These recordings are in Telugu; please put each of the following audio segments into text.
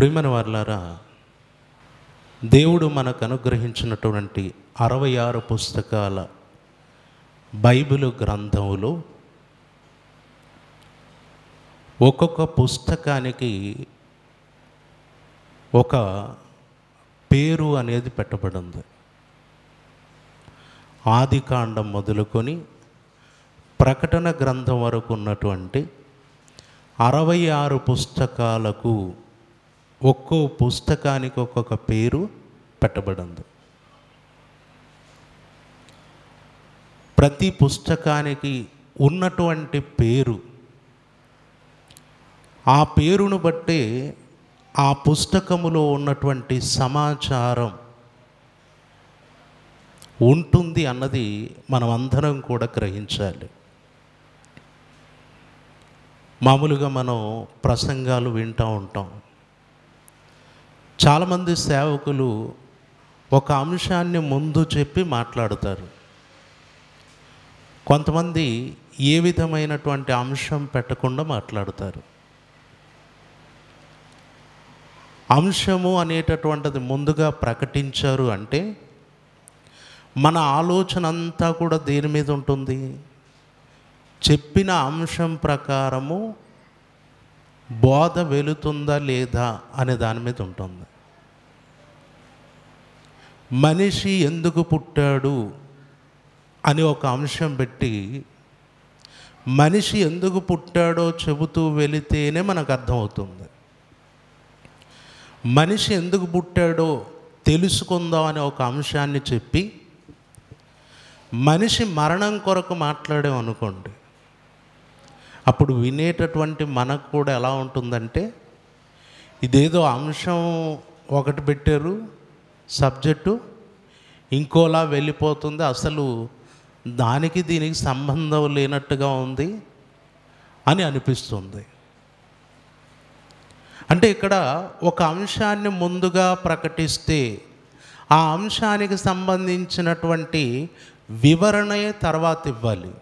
ప్రియమైన వారలారా, దేవుడు మనకు అనుగ్రహించినటువంటి 66 పుస్తకాల బైబిలు గ్రంథములో ఒక్కొక్క పుస్తకానికి ఒక పేరు అనేది పెట్టబడింది. ఆదికాండం మొదలుకొని ప్రకటన గ్రంథం వరకు ఉన్నటువంటి 66 పుస్తకాలకు ఒక్కో పుస్తకానికి ఒక్కొక్క పేరు పెట్టబడింది. ప్రతి పుస్తకానికి ఉన్నటువంటి పేరు, ఆ పేరును బట్టే ఆ పుస్తకములో ఉన్నటువంటి సమాచారం ఉంటుంది అన్నది మనం అందరం కూడా గ్రహించాలి. మామూలుగా మనం ప్రసంగాలు వింటూ ఉంటాం. చాలామంది సేవకులు ఒక అంశాన్ని ముందు చెప్పి మాట్లాడతారు. కొంతమంది ఏ విధమైనటువంటి అంశం పెట్టకుండా మాట్లాడతారు. అంశము అనేటటువంటిది ముందుగా ప్రకటించారు అంటే మన ఆలోచన అంతా కూడా దేని మీద ఉంటుంది? చెప్పిన అంశం ప్రకారము బోధ వెళుతుందా లేదా అనే దాని మీద ఉంటుంది. మనిషి ఎందుకు పుట్టాడు అని ఒక అంశం పెట్టి మనిషి ఎందుకు పుట్టాడో చెబుతూ వెళితేనే మనకు అర్థమవుతుంది. మనిషి ఎందుకు పుట్టాడో తెలుసుకుందాం అనే ఒక అంశాన్ని చెప్పి మనిషి మరణం కొరకు మాట్లాడామనుకోండి, అప్పుడు వినేటటువంటి మనకు కూడా ఎలా ఉంటుందంటే, ఇదేదో అంశం ఒకటి పెట్టారు, సబ్జెక్టు ఇంకోలా వెళ్ళిపోతుంది, అసలు దానికి దీనికి సంబంధం లేనట్టుగా ఉంది అని అనిపిస్తుంది. అంటే ఇక్కడ ఒక అంశాన్ని ముందుగా ప్రకటిస్తే ఆ అంశానికి సంబంధించినటువంటి వివరణే తర్వాత ఇవ్వాలి.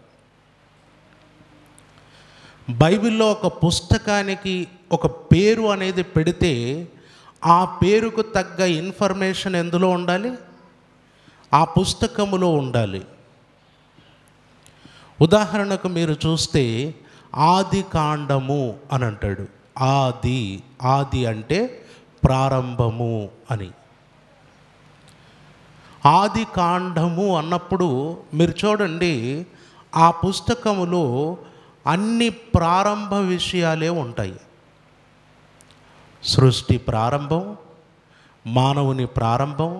బైబిల్లో ఒక పుస్తకానికి ఒక పేరు అనేది పెడితే ఆ పేరుకు తగ్గ ఇన్ఫర్మేషన్ ఎందులో ఉండాలి? ఆ పుస్తకములో ఉండాలి. ఉదాహరణకు మీరు చూస్తే ఆది కాండము అని అంటాడు. ఆది, ఆది అంటే ప్రారంభము అని. ఆది కాండము అన్నప్పుడు మీరు చూడండి, ఆ పుస్తకములో అన్ని ప్రారంభ విషయాలే ఉంటాయి. సృష్టి ప్రారంభం, మానవుని ప్రారంభం,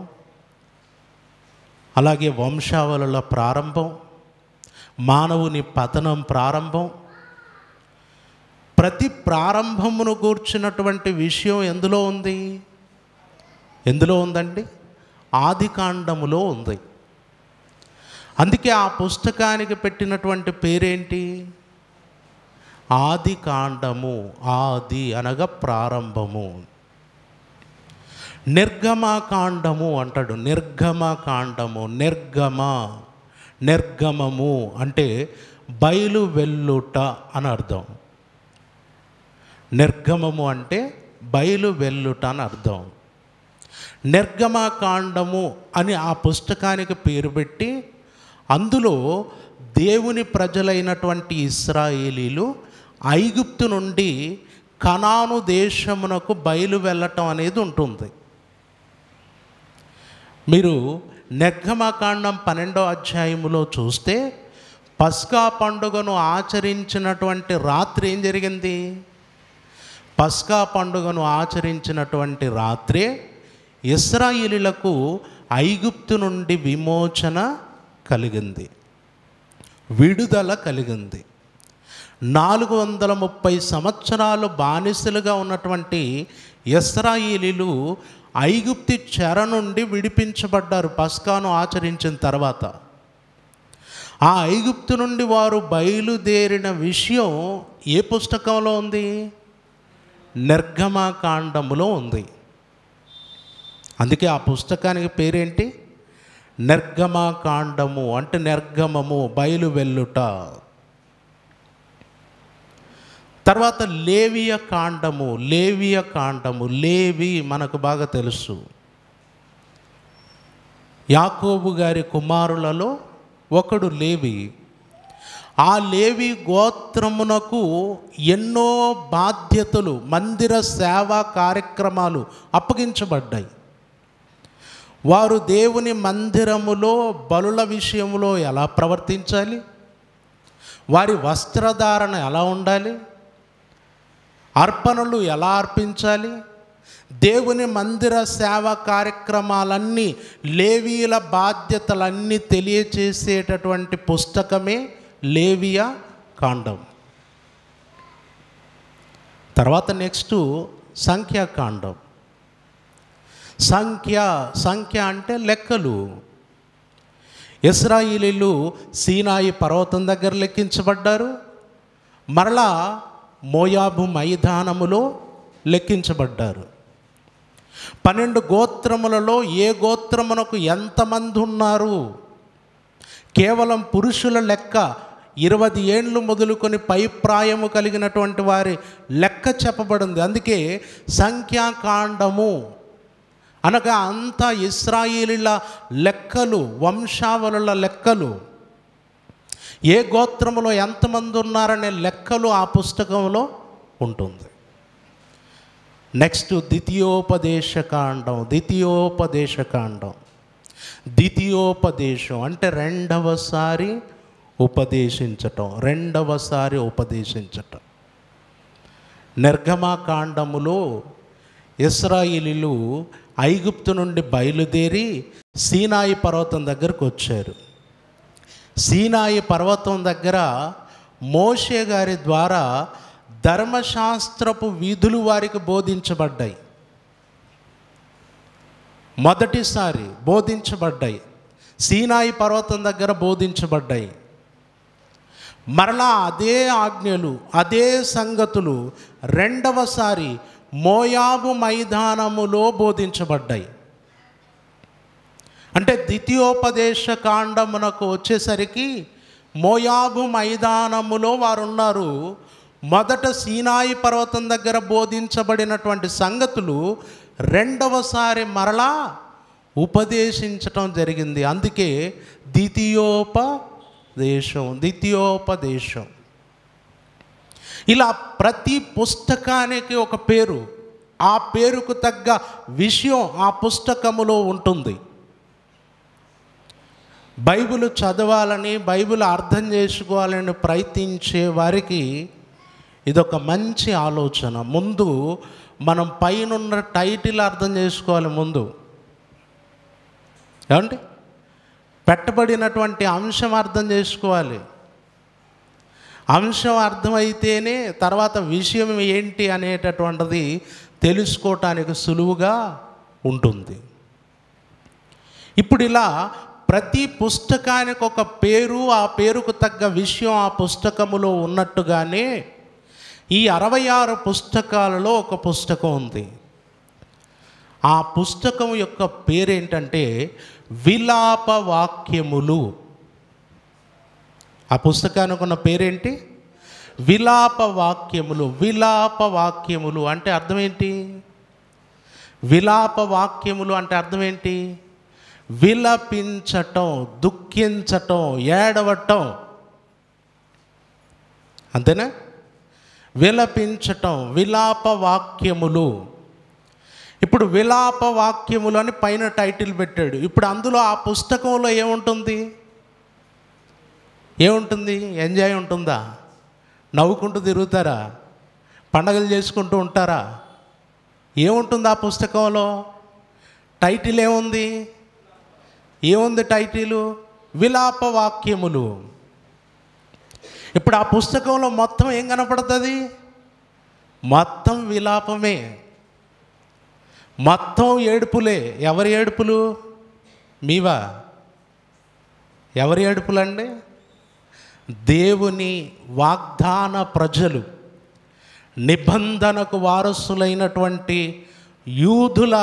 అలాగే వంశావళుల ప్రారంభం, మానవుని పతనం ప్రారంభం. ప్రతి ప్రారంభమును గూర్చినటువంటి విషయం ఎందులో ఉంది? ఎందులో ఉందండి? ఆది కాండములో ఉంది. అందుకే ఆ పుస్తకానికి పెట్టినటువంటి పేరేంటి? ఆది కాండము. ఆది అనగా ప్రారంభము. నిర్గమకాండము అంటాడు. నిర్గమకాండము, నిర్గమము అంటే బయలు వెల్లుట అని అర్థం. నిర్గమము అంటే బయలు వెల్లుట అని అర్థం. నిర్గమకాండము అని ఆ పుస్తకానికి పేరు పెట్టి అందులో దేవుని ప్రజలైనటువంటి ఇశ్రాయేలీలు ఐగుప్తు నుండి కనాను దేశమునకు బయలు వెళ్ళటం అనేది ఉంటుంది. మీరు నిర్గమకాండం 12వ అధ్యాయములో చూస్తే పస్కా పండుగను ఆచరించినటువంటి రాత్రి ఏం జరిగింది? పస్కా పండుగను ఆచరించినటువంటి రాత్రే ఇశ్రాయేలీయులకు ఐగుప్తు నుండి విమోచన కలిగింది, విడుదల కలిగింది. 430 సంవత్సరాలు బానిసలుగా ఉన్నటువంటి ఇశ్రాయేలీయులు ఐగుప్తు చెర నుండి విడిపించబడ్డారు పస్కాను ఆచరించిన తర్వాత. ఆ ఐగుప్తు నుండి వారు బయలుదేరిన విషయం ఏ పుస్తకంలో ఉంది? నిర్గమకాండములో ఉంది. అందుకే ఆ పుస్తకానికి పేరేంటి? నిర్గమకాండము అంటే నిర్గమము, బయలు వెల్లుట. తర్వాత లేవియ కాండము. లేవి మనకు బాగా తెలుసు, యాకోబు గారి కుమారులలో ఒకడు లేవి. ఆ లేవి గోత్రమునకు ఎన్నో బాధ్యతలు, మందిర సేవా కార్యక్రమాలు అప్పగించబడ్డాయి. వారు దేవుని మందిరములో బలుల విషయంలో ఎలా ప్రవర్తించాలి, వారి వస్త్రధారణ ఎలా ఉండాలి, అర్పణలు ఎలా అర్పించాలి, దేవుని మందిర సేవా కార్యక్రమాలన్నీ, లేవీయుల బాధ్యతలన్నీ తెలియచేసేటటువంటి పుస్తకమే లేవియ కాండం. తర్వాత నెక్స్ట్ సంఖ్యాకాండం. సంఖ్య అంటే లెక్కలు. ఇశ్రాయేలీయులు సీనాయి పర్వతం దగ్గర లెక్కించబడ్డారు, మరలా మోయాబు మైదానములో లెక్కించబడ్డారు. 12 గోత్రములలో ఏ గోత్రమునకు ఎంతమంది ఉన్నారు, కేవలం పురుషుల లెక్క 20 ఏండ్లు మొదలుకొని పై ప్రాయము కలిగినటువంటి వారి లెక్క చెప్పబడింది. అందుకే సంఖ్యాకాండము అనగా అంతా ఇశ్రాయేలీయుల లెక్కలు, వంశావళుల లెక్కలు, ఏ గోత్రములో ఎంతమంది ఉన్నారనే లెక్కలు ఆ పుస్తకంలో ఉంటుంది. నెక్స్ట్ ద్వితీయోపదేశం అంటే రెండవసారి ఉపదేశించటం. నిర్గమకాండములో ఇశ్రాయేలీయులు ఐగుప్తు నుండి బయలుదేరి సీనాయి పర్వతం దగ్గరకు వచ్చారు. సీనాయి పర్వతం దగ్గర మోషే గారి ద్వారా ధర్మశాస్త్రపు విధులు వారికి బోధించబడ్డాయి. మొదటిసారి బోధించబడ్డాయి, సీనాయి పర్వతం దగ్గర బోధించబడ్డాయి. మరలా అదే ఆజ్ఞలు, అదే సంగతులు రెండవసారి మోయాబు మైదానములో బోధించబడ్డాయి. అంటే ద్వితీయోపదేశ కాండమునకు వచ్చేసరికి మోయాబు మైదానములో వారు ఉన్నారు. మొదట సీనాయి పర్వతం దగ్గర బోధించబడినటువంటి సంగతులు రెండవసారి మరలా ఉపదేశించటం జరిగింది. అందుకే ద్వితీయోపదేశం. ఇలా ప్రతి పుస్తకానికి ఒక పేరు, ఆ పేరుకు తగ్గ విషయం ఆ పుస్తకములో ఉంటుంది. బైబిల్ చదవాలని, బైబిల్ అర్థం చేసుకోవాలని ప్రయత్నించే వారికి ఇదొక మంచి ఆలోచన. ముందు మనం పైనున్న టైటిల్ అర్థం చేసుకోవాలి. ముందు ఏమండి, పెట్టబడినటువంటి అంశం అర్థం చేసుకోవాలి. అంశం అర్థమైతేనే తర్వాత విషయం ఏంటి అనేటటువంటిది తెలుసుకోవటానికి సులువుగా ఉంటుంది. ఇప్పుడు ఇలా ప్రతి పుస్తకానికి ఒక పేరు, ఆ పేరుకు తగ్గ విషయం ఆ పుస్తకములో ఉన్నట్టుగానే ఈ 66 పుస్తకాలలో ఒక పుస్తకం ఉంది. ఆ పుస్తకం యొక్క పేరేంటంటే విలాప వాక్యములు. ఆ పుస్తకానికి ఉన్న పేరేంటి? విలాప వాక్యములు అంటే అర్థం ఏంటి? విలాప వాక్యములు అంటే అర్థం ఏంటి? విలపించటం, దుఃఖించటం, ఏడవటం, అంతేనా? విలపించటం, విలాప వాక్యములు. ఇప్పుడు విలాప వాక్యములు అని పైన టైటిల్ పెట్టాడు. ఇప్పుడు అందులో ఆ పుస్తకంలో ఏముంటుంది? ఎంజాయ్ ఉంటుందా? నవ్వుకుంటూ తిరుగుతారా? పండగలు చేసుకుంటూ ఉంటారా? ఏముంటుంది ఆ పుస్తకంలో? టైటిల్ ఏముంది? టైటిలు విలాప వాక్యములు. ఇప్పుడు ఆ పుస్తకంలో మొత్తం ఏం కనపడుతుంది? మొత్తం విలాపమే, మొత్తం ఏడుపులే. ఎవరి ఏడుపులు? మీవా? ఎవరి ఏడుపులండి? దేవుని వాగ్దాన ప్రజలు, నిబంధనకు వారసులైనటువంటి యూదుల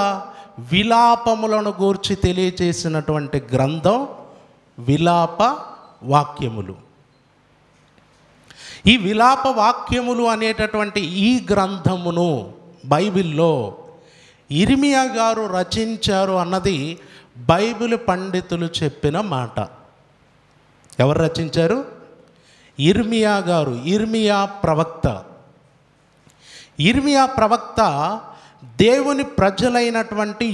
విలాపములను గూర్చి తెలియచేసినటువంటి గ్రంథం విలాప వాక్యములు. ఈ విలాప వాక్యములు అనేటటువంటి ఈ గ్రంథమును బైబిల్లో ఇర్మియా గారు రచించారు అన్నది బైబిల్ పండితులు చెప్పిన మాట. ఎవరు రచించారు? ఇర్మియా గారు, ఇర్మియా ప్రవక్త. ఇర్మియా ప్రవక్త దేవుని ప్రజలైనటువంటి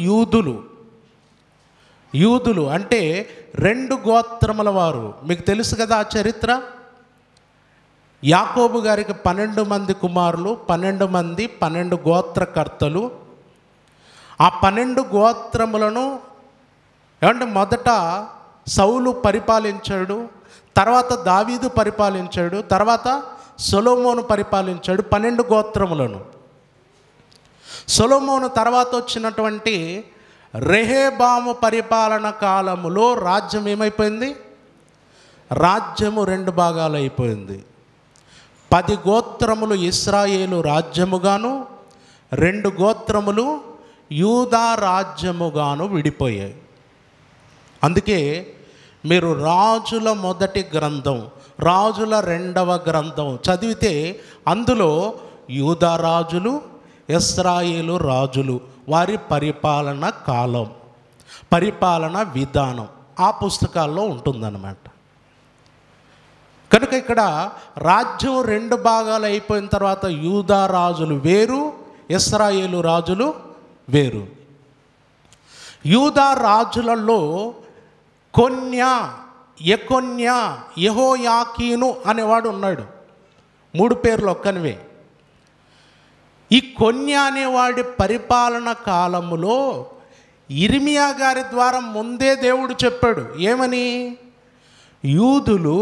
యూదులు అంటే 2 గోత్రముల వారు. మీకు తెలుసు కదా ఆ చరిత్ర. యాకోబు గారికి 12 మంది కుమారులు, 12 గోత్రకర్తలు. ఆ 12 గోత్రములను ఏమంటే మొదట సౌలు పరిపాలించాడు, తర్వాత దావీదు పరిపాలించాడు, తర్వాత సొలొమోను పరిపాలించాడు 12 గోత్రములను. సొలొమోను తర్వాత వచ్చినటువంటి రెహబాము పరిపాలన కాలములో రాజ్యం ఏమైపోయింది? రాజ్యము 2 భాగాలు అయిపోయింది. 10 గోత్రములు ఇశ్రాయేలు రాజ్యముగాను, 2 గోత్రములు యూదా రాజ్యముగాను విడిపోయాయి. అందుకే మీరు రాజుల మొదటి గ్రంథం, రాజుల 2వ గ్రంథం చదివితే అందులో యూదా రాజులు, ఇశ్రాయేలు రాజులు, వారి పరిపాలన కాలం, పరిపాలన విధానం ఆ పుస్తకాల్లో ఉంటుందన్నమాట. కనుక ఇక్కడ రాజ్యం 2 భాగాలు అయిపోయిన తర్వాత యూదా రాజులు వేరు, ఇశ్రాయేలు రాజులు వేరు. యూదా రాజులలో యెకొన్యా, యెహోయాకీను అనేవాడు ఉన్నాడు. 3 పేర్లు ఒక్కనివే. ఈ కొన్యా అనేవాడి పరిపాలన కాలములో ఇర్మియా గారి ద్వారా ముందే దేవుడు చెప్పాడు. ఏమని? యూదులు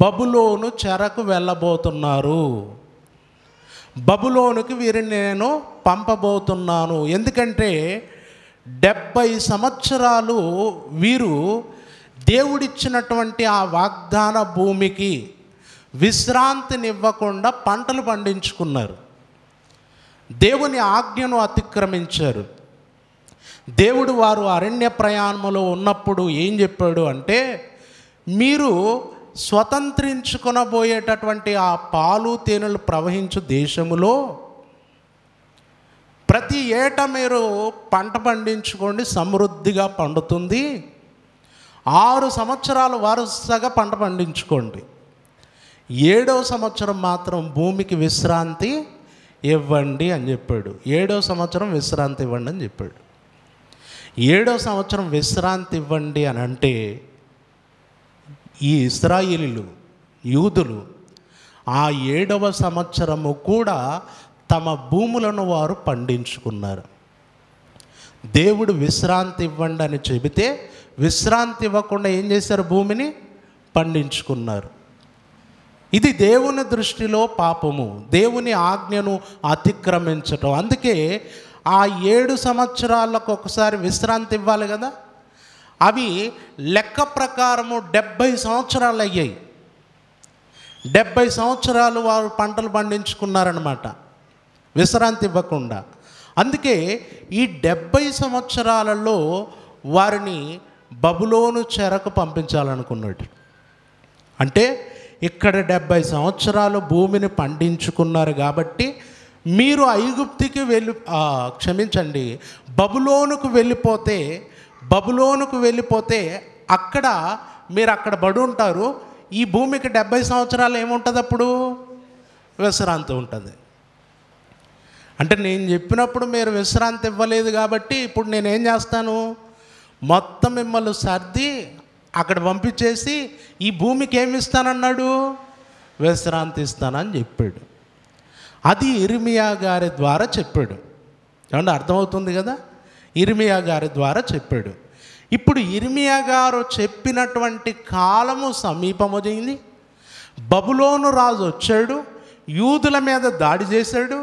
బబులోను చెరకు వెళ్ళబోతున్నారు, బబులోనుకి వీరిని నేను పంపబోతున్నాను. ఎందుకంటే 70 సంవత్సరాలు వీరు దేవుడిచ్చినటువంటి ఆ వాగ్దాన భూమికి విశ్రాంతినివ్వకుండా పంటలు పండించుకున్నారు, దేవుని ఆజ్ఞను అతిక్రమించారు. దేవుడు వారు అరణ్య ప్రయాణంలో ఉన్నప్పుడు ఏం చెప్పాడు అంటే, మీరు స్వతంత్రించుకొనబోయేటటువంటి ఆ పాలు తేనెలు ప్రవహించు దేశములో ప్రతి ఏటా మీరు పంట పండించుకోండి, సమృద్ధిగా పండుతుంది. 6 సంవత్సరాలు వరుసగా పంట పండించుకోండి, 7వ సంవత్సరం మాత్రం భూమికి విశ్రాంతి ఇవ్వండి అని చెప్పాడు. 7వ సంవత్సరం విశ్రాంతి ఇవ్వండి అని చెప్పాడు. 7వ సంవత్సరం విశ్రాంతి ఇవ్వండి అని అంటే ఈ ఇశ్రాయేలీలు, యూదులు ఆ 7వ సంవత్సరము కూడా తమ భూములను వారు పండించుకున్నారు. దేవుడు విశ్రాంతి ఇవ్వండి అని చెబితే విశ్రాంతి ఇవ్వకుండా ఏం చేశారు? భూమిని పండించుకున్నారు. ఇది దేవుని దృష్టిలో పాపము, దేవుని ఆజ్ఞను అతిక్రమించటం. అందుకే ఆ 7 సంవత్సరాలకు ఒకసారి విశ్రాంతి ఇవ్వాలి కదా. అవి లెక్క ప్రకారము 70 సంవత్సరాలు అయ్యాయి. 70 సంవత్సరాలు వారు పంటలు పండించుకున్నారనమాట విశ్రాంతి ఇవ్వకుండా. అందుకే ఈ 70 సంవత్సరాలలో వారిని బబులోను చెరకు పంపించాలనుకున్నాడు. అంటే ఇక్కడ 70 సంవత్సరాలు భూమిని పండించుకున్నారు కాబట్టి మీరు ఐగుప్తికి బబులోనుకు వెళ్ళిపోతే అక్కడ మీరు అక్కడ పడి ఉంటారు. ఈ భూమికి 70 సంవత్సరాలు ఏముంటుంది? అప్పుడు విశ్రాంతి ఉంటుంది. అంటే నేను చెప్పినప్పుడు మీరు విశ్రాంతి ఇవ్వలేదు కాబట్టి ఇప్పుడు నేనేం చేస్తాను? మొత్తం మిమ్మల్ని సర్ది అక్కడ పంపించేసి ఈ భూమికి ఏమి ఇస్తానన్నాడు? విశ్రాంతి ఇస్తానని చెప్పాడు. అది ఇర్మియా గారి ద్వారా చెప్పాడు. ఏమంటే అర్థమవుతుంది కదా? ఇర్మియా గారి ద్వారా చెప్పాడు. ఇప్పుడు ఇర్మియా గారు చెప్పినటువంటి కాలము సమీపమైంది. బబులోను రాజు వచ్చాడు, యూదుల మీద దాడి చేశాడు.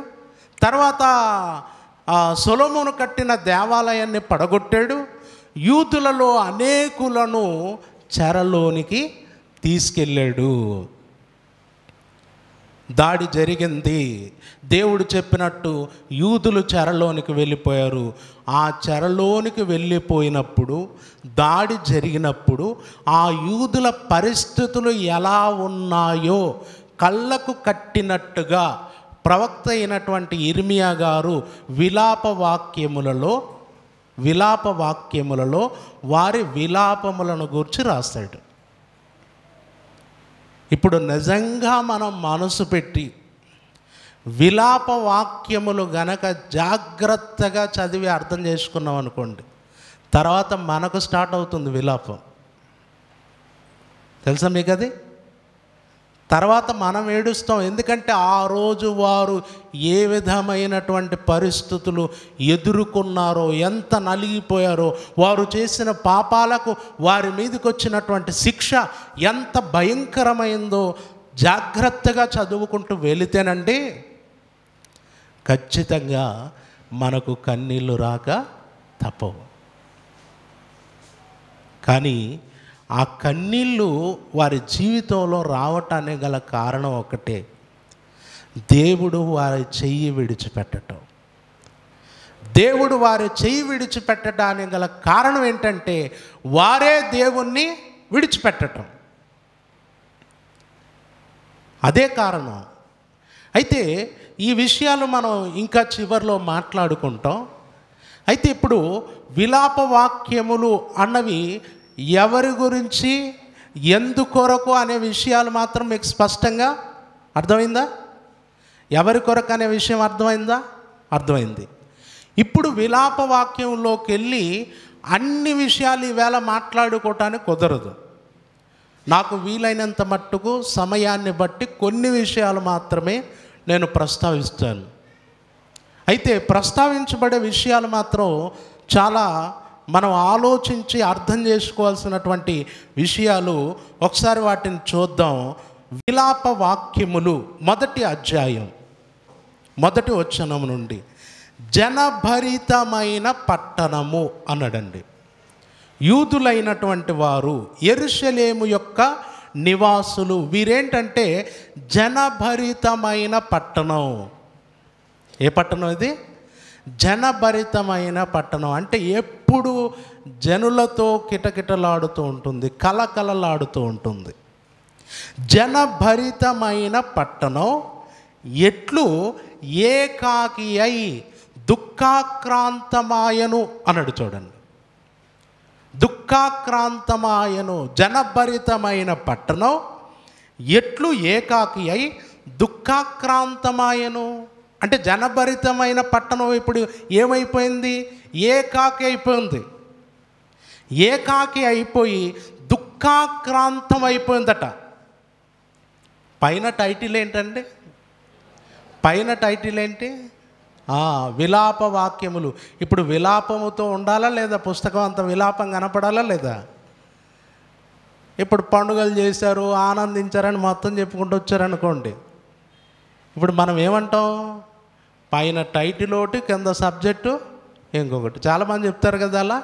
తర్వాత సొలొమోను కట్టిన దేవాలయాన్ని పడగొట్టాడు. యూదులలో అనేకులను చెరలోనికి తీసుకెళ్ళాడు. దాడి జరిగింది. దేవుడు చెప్పినట్టు యూదులు చెరలోనికి వెళ్ళిపోయారు. ఆ చెరలోనికి వెళ్ళిపోయినప్పుడు, దాడి జరిగినప్పుడు ఆ యూదుల పరిస్థితులు ఎలా ఉన్నాయో కళ్ళకు కట్టినట్టుగా ప్రవక్త అయినటువంటి ఇర్మియా గారు విలాప వాక్యములలో వారి విలాపములను గూర్చి రాశాడు. ఇప్పుడు నిజంగా మనం మనసు పెట్టి విలాప వాక్యములు గనక జాగ్రత్తగా చదివి అర్థం చేసుకున్నాం అనుకోండి, తర్వాత మనకు స్టార్ట్ అవుతుంది విలాపం. తెలుసా మీకు అది? తర్వాత మనం ఏడుస్తాం. ఎందుకంటే ఆ రోజు వారు ఏ విధమైనటువంటి పరిస్థితులు ఎదుర్కొన్నారో, ఎంత నలిగిపోయారో, వారు చేసిన పాపాలకు వారి మీదకి వచ్చినటువంటి శిక్ష ఎంత భయంకరమైందో జాగ్రత్తగా చదువుకుంటూ వెళితేనండి ఖచ్చితంగా మనకు కన్నీళ్ళు రాక తప్పవు. కానీ ఆ కన్నీళ్ళు వారి జీవితంలో రావటానికి గల కారణం ఒకటే, దేవుడు వారి చెయ్యి విడిచిపెట్టడం. దేవుడు వారి చెయ్యి విడిచిపెట్టడానికి గల కారణం ఏంటంటే వారే దేవుణ్ణి విడిచిపెట్టడం. అదే కారణం. అయితే ఈ విషయాలు మనం ఇంకా చివరిలో మాట్లాడుకుంటాం. అయితే ఇప్పుడు విలాప వాక్యములు అన్నవి ఎవరి గురించి, ఎందుకొరకు అనే విషయాలు మాత్రం మీకు స్పష్టంగా అర్థమైందా? ఎవరి కొరకు అనే విషయం అర్థమైందా? అర్థమైంది. ఇప్పుడు విలాప వాక్యంలోకి వెళ్ళి అన్ని విషయాలు ఈవేళ మాట్లాడుకోవటానికి కుదరదు. నాకు వీలైనంత మట్టుకు సమయాన్ని బట్టి కొన్ని విషయాలు మాత్రమే నేను ప్రస్తావిస్తాను. అయితే ప్రస్తావించబడే విషయాలు మాత్రం చాలా మనం ఆలోచించి అర్థం చేసుకోవాల్సినటువంటి విషయాలు. ఒకసారి వాటిని చూద్దాం. విలాప వాక్యములు 1వ అధ్యాయం 1వ వచనం నుండి, జనభరితమైన పట్టణము అన్నాడండి. యూదులైనటువంటి వారు, యెరూషలేము యొక్క నివాసులు, వీరేంటంటే జనభరితమైన పట్టణం. ఏ పట్టణం ఇది? జనభరితమైన పట్టణం. అంటే ఎప్పుడు జనులతో కిటకిటలాడుతూ ఉంటుంది, కలకలలాడుతూ ఉంటుంది. జనభరితమైన పట్టణం ఎట్లు ఏకాకి అయి దుఃఖాక్రాంతమాయను అన్నాడు. చూడండి, దుఃఖాక్రాంతమాయను. జనభరితమైన పట్టణం ఎట్లు ఏకాకి అయి దుఃఖాక్రాంతమాయను. అంటే జనభరితమైన పట్టణం ఇప్పుడు ఏమైపోయింది? ఏకాకి అయిపోయింది. ఏకాకి అయిపోయి దుఃఖాక్రాంతం అయిపోయిందట. పైన టైటిల్ ఏంటండి? పైన టైటిల్ ఏంటి? విలాప వాక్యములు. ఇప్పుడు విలాపముతో ఉండాలా లేదా? పుస్తకం అంత విలాపం కనపడాలా లేదా? ఇప్పుడు పండుగలు చేశారు, ఆనందించారని మొత్తం చెప్పుకుంటూ వచ్చారనుకోండి, ఇప్పుడు మనం ఏమంటాం? పైన టైటిల్ ఒకటి, కింద సబ్జెక్టు ఇంకొకటి. చాలామంది చెప్తారు కదా అలా.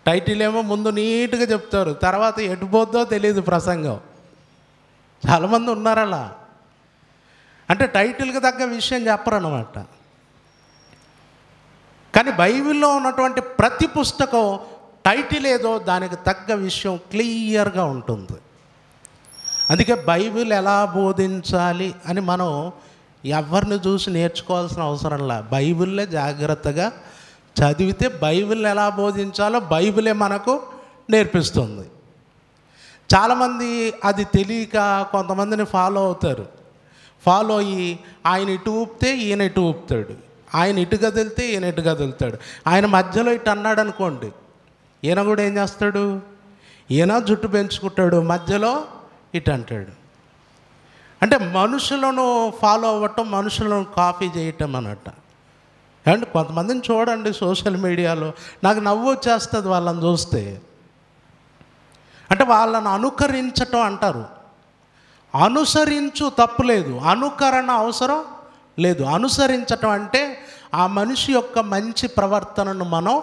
టైటిల్ ఏమో ముందు నీట్గా చెప్తారు, తర్వాత ఎటు పోద్దో తెలియదు ప్రసంగం. చాలామంది ఉన్నారు అలా. అంటే టైటిల్కి తగ్గ విషయం చెప్పరన్నమాట. కానీ బైబిల్లో ఉన్నటువంటి ప్రతి పుస్తకం టైటిల్ ఏదో దానికి తగ్గ విషయం క్లియర్గా ఉంటుంది. అందుకే బైబిల్ ఎలా బోధించాలి అని మనం ఎవరిని చూసి నేర్చుకోవాల్సిన అవసరంలా. బైబిల్లే జాగ్రత్తగా చదివితే బైబిల్ ఎలా బోధించాలో బైబిలే మనకు నేర్పిస్తుంది. చాలామంది అది తెలియక కొంతమందిని ఫాలో అవుతారు. ఫాలో అయ్యి ఆయన ఇటు ఊపితే ఈయన ఇటు ఊపుతాడు, ఆయన ఇటు కదిలితే ఈయన ఇటు కదులుతాడు. ఆయన మధ్యలో ఇటు అన్నాడు అనుకోండి, ఈయన కూడా ఏం చేస్తాడు? ఈయన జుట్టు పెంచుకుంటాడు, మధ్యలో ఇటు అంటాడు. అంటే మనుషులను ఫాలో అవ్వటం, మనుషులను కాపీ చేయటం అన్నట్ట. అండ్ కొంతమందిని చూడండి సోషల్ మీడియాలో, నాకు నవ్వు వచ్చేస్తుంది వాళ్ళని చూస్తే. అంటే వాళ్ళని అనుకరించటం అంటారు. అనుసరించు తప్పులేదు, అనుకరణ అవసరం లేదు. అనుసరించటం అంటే ఆ మనిషి యొక్క మంచి ప్రవర్తనను మనం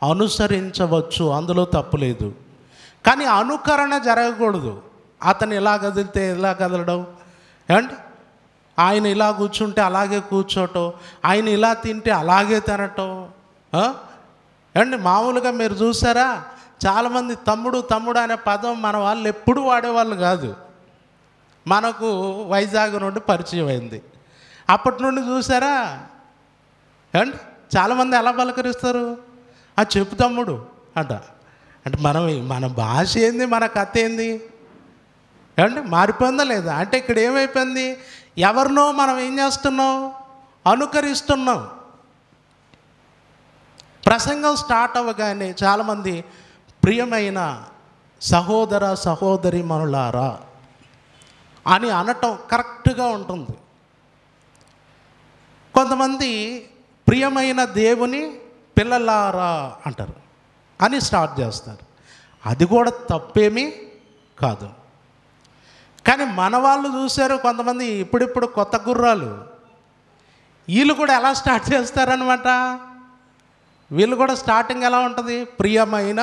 అనుసరించవచ్చు, అందులో తప్పులేదు. కానీ అనుకరణ జరగకూడదు. అతను ఇలా కదిలితే ఇలా కదలడం, అండ్ ఆయన ఇలా కూర్చుంటే అలాగే కూర్చోటం, ఆయన ఇలా తింటే అలాగే తినటం. అండ్ మామూలుగా మీరు చూసారా, చాలామంది తమ్ముడు తమ్ముడు అనే పదం మన వాళ్ళు ఎప్పుడు వాడేవాళ్ళు కాదు. మనకు వైజాగ్ నుండి పరిచయం అయింది. అప్పటి నుండి చూసారా అండ్ చాలామంది ఎలా పలకరిస్తారు, చెప్పు తమ్ముడు అంట. అంటే మన భాష ఏంది, మన కథ ఏంది ఏమండి, మారిపోయిందా లేదా? అంటే ఇక్కడ ఏమైపోయింది, ఎవరినో మనం ఏం చేస్తున్నాం, అనుకరిస్తున్నాం. ప్రసంగం స్టార్ట్ అవ్వగానే చాలామంది ప్రియమైన సహోదర సహోదరి మనులారా అని అనటం కరెక్ట్గా ఉంటుంది. కొంతమంది ప్రియమైన దేవుని పిల్లలారా అంటారు అని స్టార్ట్ చేస్తారు. అది కూడా తప్పేమీ కాదు. కానీ మన వాళ్ళు చూశారు కొంతమంది ఇప్పుడిప్పుడు కొత్త గుర్రాలు, వీళ్ళు కూడా ఎలా స్టార్ట్ చేస్తారనమాట. వీళ్ళు కూడా స్టార్టింగ్ ఎలా ఉంటుంది, ప్రియమైన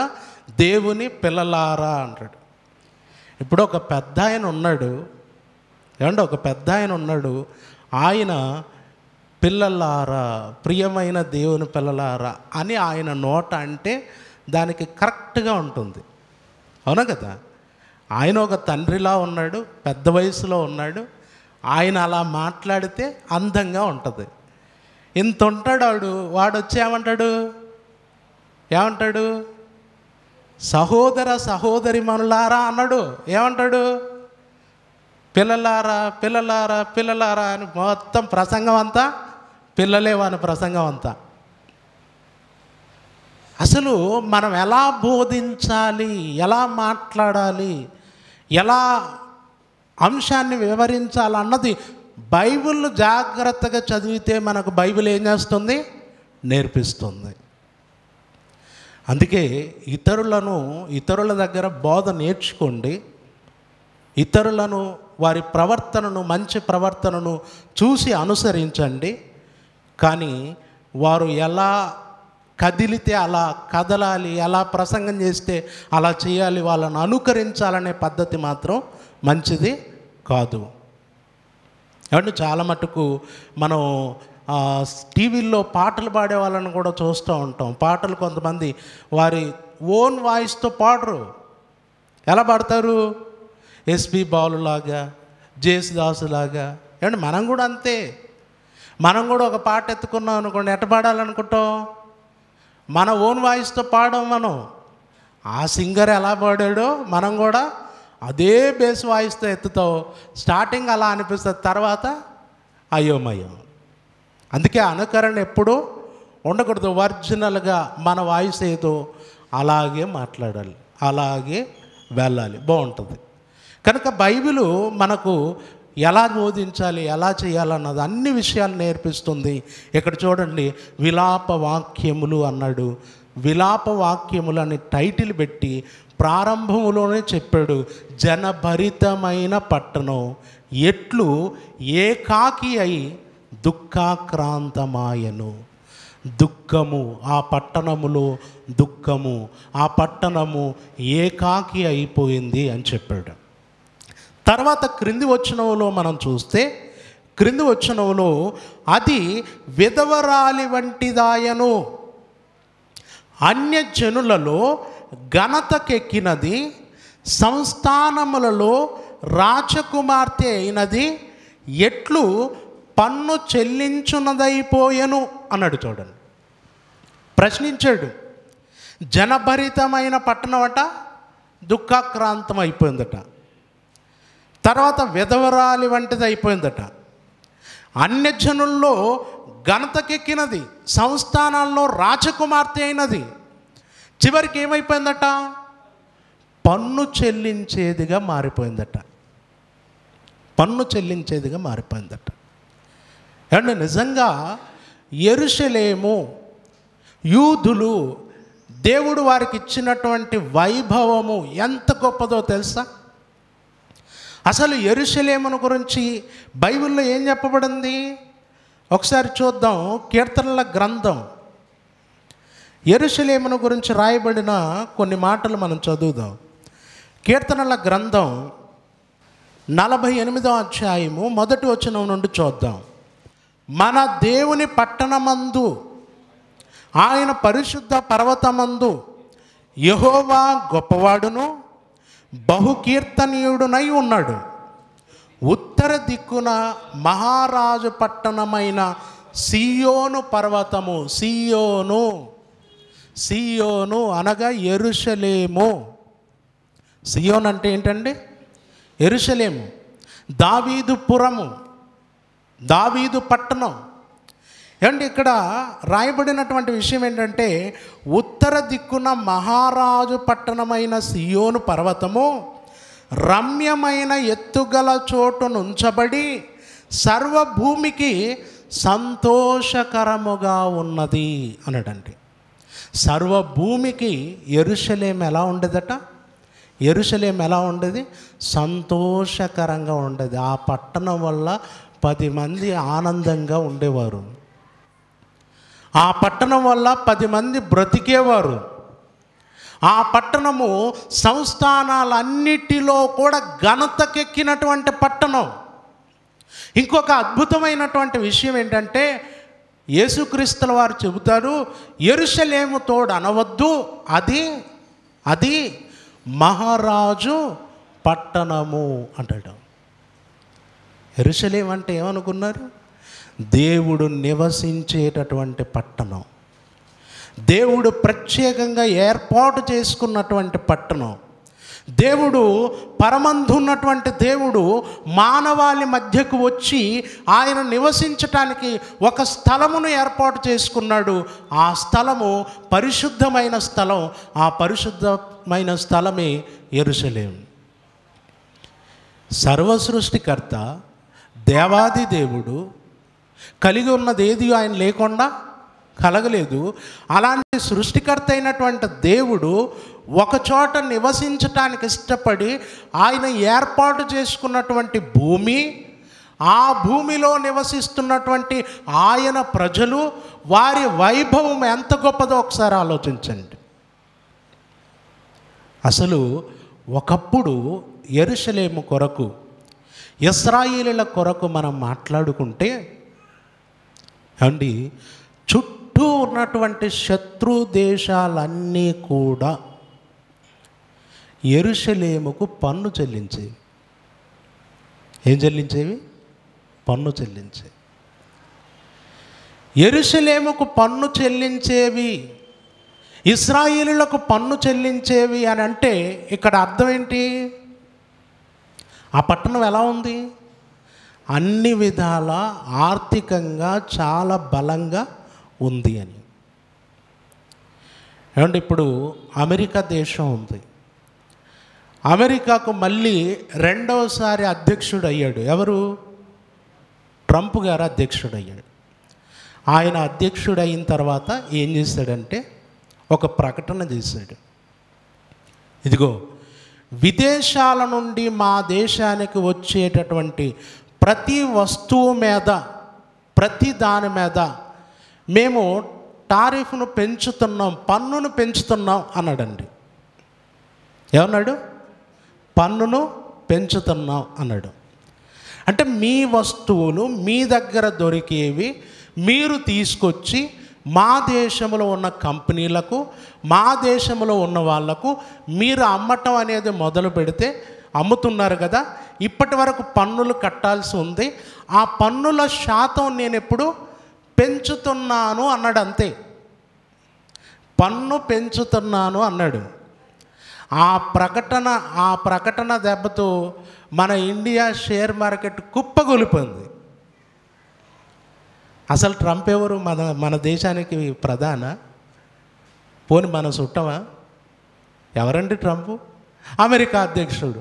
దేవుని పిల్లలారా అంటాడు. ఇప్పుడు ఒక పెద్ద ఆయన ఉన్నాడు ఏమంటే, ఒక పెద్ద ఆయన ఉన్నాడు, ఆయన పిల్లలారా, ప్రియమైన దేవుని పిల్లలారా అని ఆయన నోట అంటే దానికి కరెక్ట్గా ఉంటుంది. అవునా కదా? ఆయన ఒక తండ్రిలా ఉన్నాడు, పెద్ద వయసులో ఉన్నాడు, ఆయన అలా మాట్లాడితే అందంగా ఉంటుంది. ఇంత ఉంటాడు వాడు వచ్చి ఏమంటాడు సహోదర సహోదరి మనులారా అన్నాడు. ఏమంటాడు, పిల్లలారా పిల్లలారా పిల్లలారా అని మొత్తం ప్రసంగం అంతా పిల్లలేవని ప్రసంగం అంతా. అసలు మనం ఎలా బోధించాలి, ఎలా మాట్లాడాలి, ఎలా అంశాన్ని వివరించాలన్నది బైబిల్ జాగ్రత్తగా చదివితే మనకు బైబిల్ ఏం చేస్తుంది, నేర్పిస్తుంది. అందుకే ఇతరుల దగ్గర బోధ నేర్చుకోండి. ఇతరులను, వారి ప్రవర్తనను, మంచి ప్రవర్తనను చూసి అనుసరించండి. కానీ వారు ఎలా కదిలితే అలా కదలాలి, ఎలా ప్రసంగం చేస్తే అలా చేయాలి, వాళ్ళని అనుకరించాలనే పద్ధతి మాత్రం మంచిది కాదు. కాబట్టి చాలా మటుకు మనం టీవీల్లో పాటలు పాడే వాళ్ళని కూడా చూస్తూ ఉంటాం. పాటలు కొంతమంది వారి ఓన్ వాయిస్తో పాడరు. ఎలా పాడతారు, ఎస్పి బాలులాగా, జేసుదాసులాగా. ఏమంటే మనం కూడా అంతే. మనం కూడా ఒక పాట ఎత్తుకున్నాం అనుకోండి, ఎట్ట పాడాలనుకుంటాం, మన ఓన్ వాయిస్తో పాడం. మనం ఆ సింగర్ ఎలా పాడాడో మనం కూడా అదే బేస్ వాయిస్తో ఎత్తుతాం. స్టార్టింగ్ అలా అనిపిస్తుంది, తర్వాత అయోమయం. అందుకే అనుకరణ ఎప్పుడూ ఉండకూడదు. ఒరిజినల్గా మన వాయిస్ ఏదో అలాగే మాట్లాడాలి, అలాగే వెళ్ళాలి, బాగుంటుంది. కనుక బైబిలు మనకు ఎలా బోధించాలి, ఎలా చేయాలన్నది అన్ని విషయాలు నేర్పిస్తుంది. ఇక్కడ చూడండి, విలాప వాక్యములు అన్నాడు. విలాప వాక్యములు అని టైటిల్ పెట్టి ప్రారంభములోనే చెప్పాడు, జనభరితమైన పట్టణం ఎట్లు ఏకాకి అయి దుఃఖాక్రాంతమాయను. దుఃఖము, ఆ పట్టణములో దుఃఖము, ఆ పట్టణము ఏకాకి అయిపోయింది అని చెప్పాడు. తర్వాత క్రింది వచనంలో మనం చూస్తే, క్రింది వచనంలో అది విధవరాలి వంటిదాయను, అన్యజనులలో ఘనతకెక్కినది, సంస్థానములలో రాజకుమార్తె అయినది, ఎట్లు పన్ను చెల్లించున్నదైపోయెను అన్నాడు. చూడండి, ప్రశ్నించాడు. జనభరితమైన పట్టణం అట దుఃఖాక్రాంతం అయిపోయిందట. తర్వాత విధవరాలి వంటిది అయిపోయిందట. అన్యజనుల్లో ఘనతకెక్కినది, సంస్థానాల్లో రాజకుమార్తె అయినది, చివరికి ఏమైపోయిందట, పన్ను చెల్లించేదిగా మారిపోయిందట. పన్ను చెల్లించేదిగా మారిపోయిందట. అండ్ నిజంగా యెరూషలేము, యూదులు, దేవుడు వారికి ఇచ్చినటువంటి వైభవము ఎంత గొప్పదో తెలుసా? అసలు యెరూషలేమును గురించి బైబిల్లో ఏం చెప్పబడింది ఒకసారి చూద్దాం. కీర్తనల గ్రంథం యెరూషలేమును గురించి రాయబడిన కొన్ని మాటలు మనం చదువుదాం. కీర్తనల గ్రంథం 48వ అధ్యాయము 1వ వచనం నుండి చూద్దాం. మన దేవుని పట్టణమందు, ఆయన పరిశుద్ధ పర్వతమందు యెహోవా గొప్పవాడును బహుకీర్తనీయుడునై ఉన్నాడు. ఉత్తర దిక్కున మహారాజు పట్టణమైన సీయోను పర్వతము. సీయోను, సీయోను అనగా యెరూషలేము. సీయోను అంటే ఏంటండి? యెరూషలేము. దావీదు పురము, దావీదు పట్టణం. ఏమంటే ఇక్కడ రాయబడినటువంటి విషయం ఏంటంటే, ఉత్తర దిక్కున మహారాజు పట్టణమైన సీయోను పర్వతము రమ్యమైన ఎత్తుగల చోటును ఉంచబడి సర్వభూమికి సంతోషకరముగా ఉన్నది అన్నాడండి. సర్వభూమికి యెరూషలేము ఎలా ఉండేదట? యెరూషలేము ఎలా ఉండేది? సంతోషకరంగా ఉండేది. ఆ పట్టణం వల్ల 10 మంది ఆనందంగా ఉండేవారు. ఆ పట్టణం వల్ల 10 మంది బ్రతికేవారు. ఆ పట్టణము సంస్థానాలన్నిటిలో కూడా ఘనతకెక్కినటువంటి పట్టణం. ఇంకొక అద్భుతమైనటువంటి విషయం ఏంటంటే, యేసుక్రీస్తుల వారు చెబుతారు, యెరూషలేము తోడు అనవద్దు, అది మహారాజు పట్టణము అంటాడు. యెరూషలేము అంటే ఏమనుకున్నారు? దేవుడు నివసించేటటువంటి పట్టణం, దేవుడు ప్రత్యేకంగా ఏర్పాటు చేసుకున్నటువంటి పట్టణం. దేవుడు పరమందున్నటువంటి దేవుడు మానవాళి మధ్యకు వచ్చి ఆయన నివసించటానికి ఒక స్థలమును ఏర్పాటు చేసుకున్నాడు. ఆ స్థలము పరిశుద్ధమైన స్థలం. ఆ పరిశుద్ధమైన స్థలమే యెరూషలేము. సర్వసృష్టికర్త దేవాది దేవుడు, కలిగి ఉన్నది ఏది ఆయన లేకుండా కలగలేదు. అలాంటి సృష్టికర్త అయినటువంటి దేవుడు ఒకచోట నివసించటానికి ఇష్టపడి ఆయన ఏర్పాటు చేసుకున్నటువంటి భూమి, ఆ భూమిలో నివసిస్తున్నటువంటి ఆయన ప్రజలు, వారి వైభవం ఎంత గొప్పదో ఒకసారి ఆలోచించండి. అసలు ఒకప్పుడు యెరూషలేము కొరకు, ఇశ్రాయేలీయుల కొరకు మనం మాట్లాడుకుంటే అండి, చుట్టూ ఉన్నటువంటి శత్రు దేశాలన్నీ కూడా యెరూషలేముకు పన్ను చెల్లించేవి. ఏం చెల్లించేవి? పన్ను చెల్లించేవి. యెరూషలేముకు పన్ను చెల్లించేవి, ఇశ్రాయేలీయులకు పన్ను చెల్లించేవి అని అంటే ఇక్కడ అర్థం ఏంటి? ఆ పట్టణం ఎలా ఉంది? అన్ని విధాల ఆర్థికంగా చాలా బలంగా ఉంది అని. ఏమంటే ఇప్పుడు అమెరికా దేశం ఉంది. అమెరికాకు మళ్ళీ రెండవసారి అధ్యక్షుడు అయ్యాడు. ఎవరు? ట్రంప్ గారు అధ్యక్షుడు అయ్యాడు. ఆయన అధ్యక్షుడు అయిన తర్వాత ఏం చేశాడంటే ఒక ప్రకటన చేశాడు. ఇదిగో, విదేశాల నుండి మా దేశానికి వచ్చేటటువంటి ప్రతి వస్తువు మీద, ప్రతి దాని మీద మేము టారిఫ్ను పెంచుతున్నాం, పన్నును పెంచుతున్నాం అన్నాడండి. ఏమన్నాడు? పన్నును పెంచుతున్నాం అన్నాడు. అంటే మీ వస్తువులు మీ దగ్గర దొరికేవి మీరు తీసుకొచ్చి మా దేశంలో ఉన్న కంపెనీలకు, మా దేశంలో ఉన్న వాళ్లకు మీరు అమ్మటం అనేది మొదలు పెడితే, అమ్ముతున్నారు కదా, ఇప్పటి వరకు పన్నులు కట్టాల్సి ఉంది, ఆ పన్నుల శాతం నేను ఎప్పుడు పెంచుతున్నాను అన్నాడు. అంతే, పన్ను పెంచుతున్నాను అన్నాడు. ఆ ప్రకటన దెబ్బతో మన ఇండియా షేర్ మార్కెట్ కుప్పగొలిపోయింది. అసలు ట్రంప్ ఎవరు? మన దేశానికి ప్రధాన? పోని మన చుట్టమా? ఎవరండి ట్రంప్? అమెరికా అధ్యక్షుడు.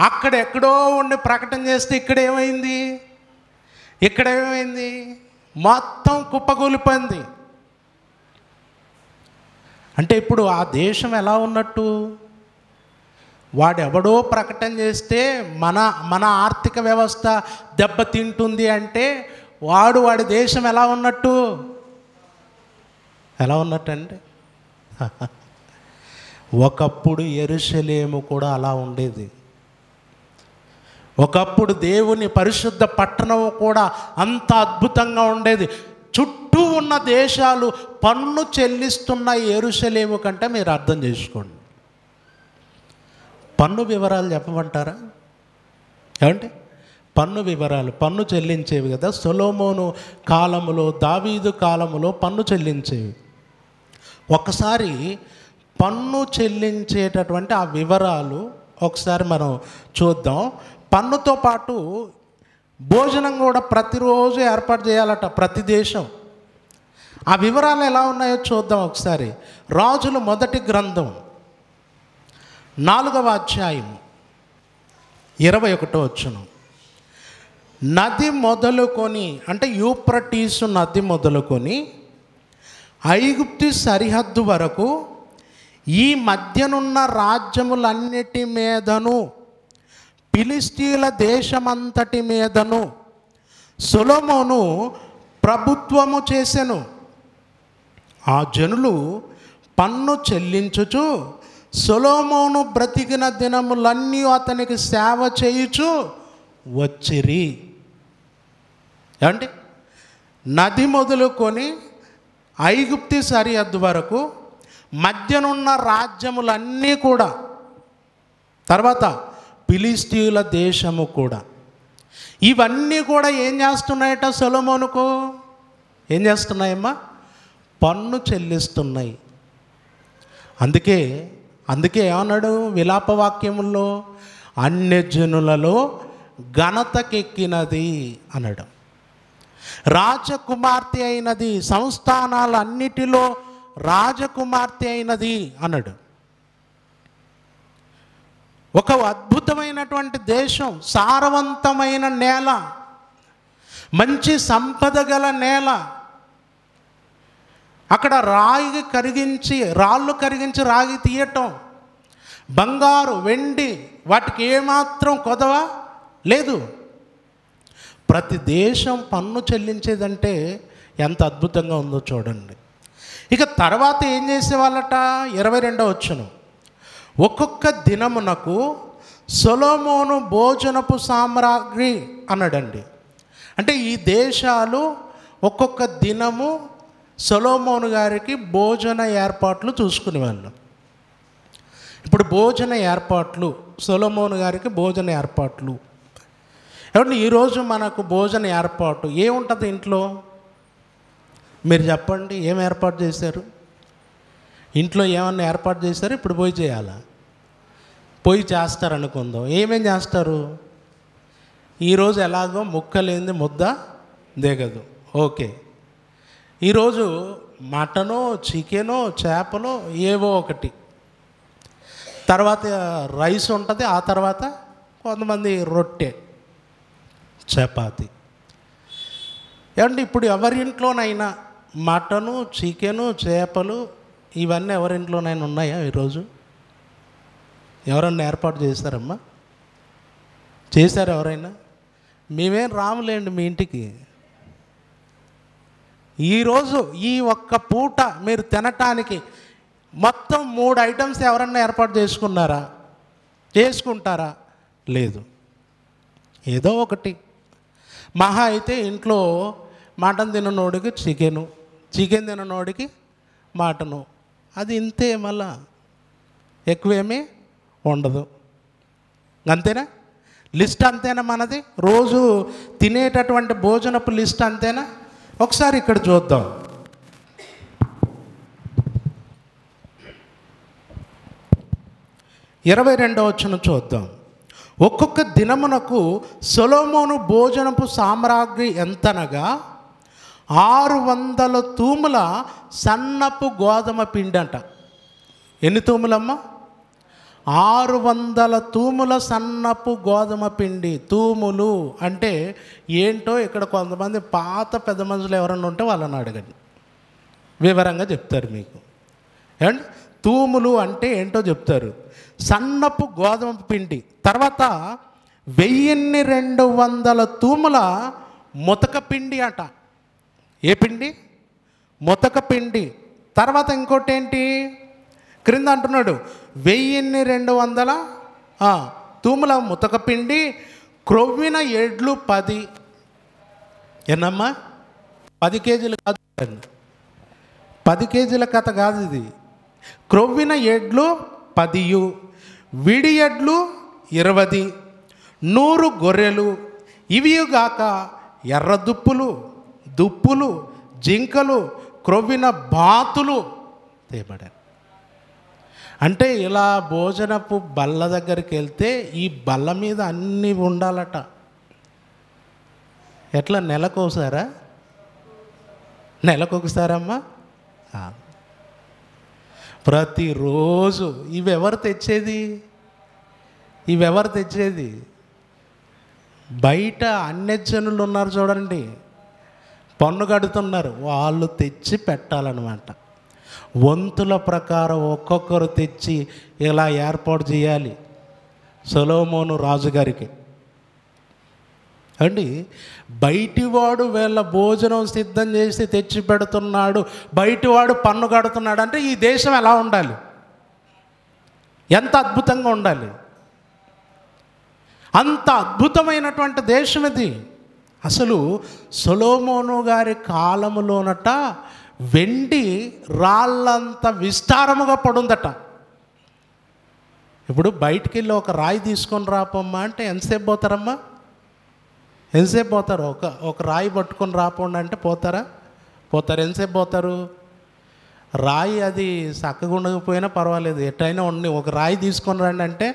అక్కడెక్కడో ఉండి ప్రకటన చేస్తే ఇక్కడేమైంది? మొత్తం కుప్పగూలిపోయింది. అంటే ఇప్పుడు ఆ దేశం ఎలా ఉన్నట్టు? వాడెవడో ప్రకటన చేస్తే మన ఆర్థిక వ్యవస్థ దెబ్బతింటుంది అంటే వాడి దేశం ఎలా ఉన్నట్టు? ఎలా ఉన్నట్టండి? ఒకప్పుడు యెరూషలేము కూడా అలా ఉండేది. ఒకప్పుడు దేవుని పరిశుద్ధ పట్టణం కూడా అంత అద్భుతంగా ఉండేది. చుట్టూ ఉన్న దేశాలు పన్ను చెల్లిస్తున్న యెరూషలేము కంటే మీరు అర్థం చేసుకోండి. పన్ను వివరాలు చెప్పమంటారా? ఏమంటే పన్ను వివరాలు, పన్ను చెల్లించేవి కదా. సొలొమోను కాలములో, దావీదు కాలములో పన్ను చెల్లించేవి. ఒకసారి పన్ను చెల్లించేటటువంటి ఆ వివరాలు ఒకసారి మనం చూద్దాం. పన్నుతో పాటు భోజనం కూడా ప్రతిరోజు ఏర్పాటు చేయాలట ప్రతి దేశం. ఆ వివరాలు ఎలా ఉన్నాయో చూద్దాం ఒకసారి. రాజుల మొదటి గ్రంథం 4వ అధ్యాయం 21వ వచనం. నది మొదలుకొని, అంటే యూఫ్రటీసు నది మొదలుకొని ఐగుప్తు సరిహద్దు వరకు ఈ మధ్యనున్న రాజ్యములన్నిటి మీదను, ఫిలిష్తీయుల దేశమంతటి మీదను సొలొమోను ప్రభుత్వము చేసెను. ఆ జనులు పన్ను చెల్లించుచు సొలొమోను బ్రతికిన దినములన్నీ అతనికి సేవ చేయుచు వచ్చిరి. ఏమంటే నది మొదలుకొని ఐగుప్తు సరిహద్దు వరకు మధ్యనున్న రాజ్యములన్నీ కూడా, తర్వాత ఫిలిష్తీయుల దేశము కూడా, ఇవన్నీ కూడా ఏం చేస్తున్నాయట? సొలొమోనుకు ఏం చేస్తున్నాయమ్మా? పన్ను చెల్లిస్తున్నాయి. అందుకే ఏమన్నాడు విలాపవాక్యముల్లో? అన్యజనులలో ఘనతకెక్కినది అన్నాడు. రాజకుమార్తె అయినది, సంస్థానాలన్నిటిలో రాజకుమార్తె అయినది అన్నాడు. ఒక అద్భుతమైనటువంటి దేశం, సారవంతమైన నేల, మంచి సంపద గల నేల. అక్కడ రాళ్ళు కరిగించి రాగి తీయటం, బంగారు వెండి వాటికి ఏమాత్రం కొదవ లేదు. ప్రతి దేశం పన్ను చెల్లించేదంటే ఎంత అద్భుతంగా ఉందో చూడండి. ఇక తర్వాత ఏం చేసేవాళ్ళట? 22వ వచనం. ఒక్కొక్క దినమునకు సొలొమోను భోజనపు సామ్రాగ్రి అన్నాడండి. అంటే ఈ దేశాలు ఒక్కొక్క దినము సొలొమోను గారికి భోజన ఏర్పాట్లు చూసుకునేవాళ్ళు. ఇప్పుడు భోజన ఏర్పాట్లు, సొలొమోను గారికి భోజన ఏర్పాట్లు. ఏమంటే ఈరోజు మనకు భోజన ఏర్పాటు ఏముంటుంది ఇంట్లో? మీరు చెప్పండి, ఏం ఏర్పాటు చేశారు? ఇంట్లో ఏమన్నా ఏర్పాటు చేశారు? ఇప్పుడు పోయి చేయాలా? పోయి చేస్తారనుకుందాం. ఏమేం చేస్తారు? ఈరోజు ఎలాగో ముక్కలేంది ముద్ద దిగదు. ఓకే, ఈరోజు మటనో, చికెనో, చేపలో ఏవో ఒకటి, తర్వాత రైస్ ఉంటుంది, ఆ తర్వాత కొంతమంది రొట్టె, చపాతి. ఏమంటే ఇప్పుడు ఎవరింట్లోనైనా మటను, చికెను, చేపలు ఇవన్నీ ఎవరింట్లోనైనా ఉన్నాయా ఈరోజు? ఎవరన్నా ఏర్పాటు చేశారమ్మా? చేశారు ఎవరైనా? మేమేం రాములేండి మీ ఇంటికి. ఈరోజు ఈ ఒక్క పూట మీరు తినటానికి మొత్తం 3 ఐటమ్స్ ఎవరన్నా ఏర్పాటు చేసుకుంటారా? లేదు. ఏదో ఒకటి. మహా అయితే ఇంట్లో మటన్ తిననోడికి చికెన్ తిననోడికి మటను, అది ఇంతే. మళ్ళా ఎక్కువేమీ ఉండదు. అంతేనా? లిస్ట్ అంతేనా మనది? రోజు తినేటటువంటి భోజనపు లిస్ట్ అంతేనా? ఒకసారి ఇక్కడ చూద్దాం. 22వ వచనం చూద్దాం. ఒక్కొక్క దినమునకు సొలొమోను భోజనపు సామ్రాగ్రి ఎంతనగా 600 తూముల సన్నపు గోధుమ పిండి అంట. ఎన్ని తూములమ్మా? 600 తూముల సన్నపు గోధుమ పిండి. తూములు అంటే ఏంటో ఇక్కడ కొంతమంది పాత పెద్ద మనుషులు ఎవరన్నా ఉంటే వాళ్ళని అడగండి, వివరంగా చెప్తారు మీకు. ఏమండి తూములు అంటే ఏంటో చెప్తారు. సన్నపు గోధుమ పిండి, తర్వాత 1200 తూముల ముతక పిండి అట. ఏ పిండి? ముతక పిండి. తర్వాత ఇంకోటి ఏంటి క్రింద అంటున్నాడు, 1200 తూముల ముతక పిండి, క్రొవ్విన ఎడ్లు 10. ఏనమ్మా? 10 కేజీలు కాదు, 10 కేజీల కథ కాదు ఇది. క్రొవ్విన ఎడ్లు 10, విడి ఎడ్లు 20, 100 గొర్రెలు, ఇవిగాక ఎర్ర దుప్పులు, జింకలు, క్రొవ్విన బాతులు తేబడాను. అంటే ఇలా భోజనపు బల్ల దగ్గరికి వెళ్తే ఈ బల్ల మీద అన్నీ ఉండాలట. ఎట్లా నెలకోసారా? నెలకొకసారమ్మా? ప్రతిరోజు. ఇవెవరు తెచ్చేది? బయట అన్యజనులు ఉన్నారు చూడండి, పన్ను కడుతున్నారు, వాళ్ళు తెచ్చి పెట్టాలన్నమాట. వంతుల ప్రకారం ఒక్కొక్కరు తెచ్చి ఇలా ఏర్పాటు చేయాలి సొలొమోను రాజుగారికి అండి. బయటివాడు వీళ్ళ భోజనం సిద్ధం చేసి తెచ్చి పెడుతున్నాడు, బయటివాడు పన్ను కడుతున్నాడు అంటే ఈ దేశం ఎలా ఉండాలి? ఎంత అద్భుతంగా ఉండాలి! అంత అద్భుతమైనటువంటి దేశం ఇది. అసలు సొలొమోను గారి కాలములోనట వెండి రాళ్ళంత విస్తారముగా పడుందట. ఇప్పుడు బయటికి వెళ్ళి ఒక రాయి తీసుకొని రాపమ్మా అంటే ఎంతసేపు పోతారమ్మా? ఎంతసేపు పోతారు? ఒక రాయి పట్టుకొని రాపోండి అంటే పోతారు? ఎంతసేపు పోతారు? రాయి అది చక్కగా ఉండకపోయినా పర్వాలేదు, ఎట్టయినా ఉండి ఒక రాయి తీసుకొని రండి అంటే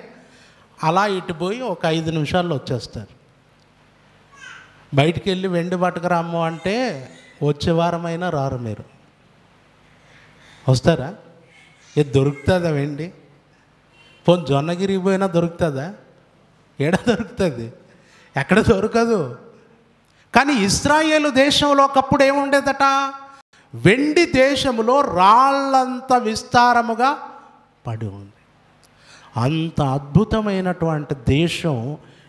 అలా ఇటు పోయి ఒక 5 నిమిషాల్లో వచ్చేస్తారు. బయటికి వెళ్ళి వెండి పట్టుకురాము అంటే వచ్చే వారమైనా రారు. మీరు వస్తారా? ఇది దొరుకుతుందా వెండి? పోనీ జొన్నగిరికి పోయినా దొరుకుతుందా? ఏడ దొరుకుతుంది? ఎక్కడ దొరకదు. కానీ ఇశ్రాయేలు దేశంలో ఒకప్పుడు ఏముండేదట? వెండి దేశంలో రాళ్ళంత విస్తారముగా పడి ఉంది. అంత అద్భుతమైనటువంటి దేశం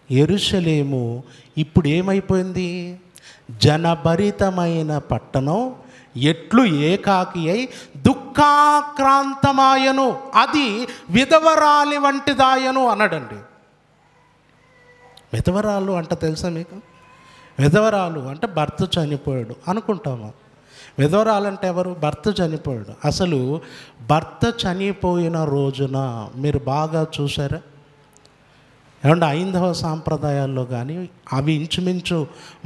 యెరూషలేము ఇప్పుడు ఏమైపోయింది? జనభరితమైన పట్టణం, ఎట్లు ఏకాకి అయి దుఃఖాక్రాంతమాయను, అది విధవరాలి వంటిదాయను అన్నాడండి. విధవరాలు అంటే తెలుసా మీకు? విధవరాలు అంటే భర్త చనిపోయాడు అనుకుంటాము. విధవరాలు అంటే ఎవరు? భర్త చనిపోయాడు. అసలు భర్త చనిపోయిన రోజున మీరు బాగా చూసారా? ఏమంటే హైందవ సాంప్రదాయాల్లో కానీ అవి ఇంచుమించు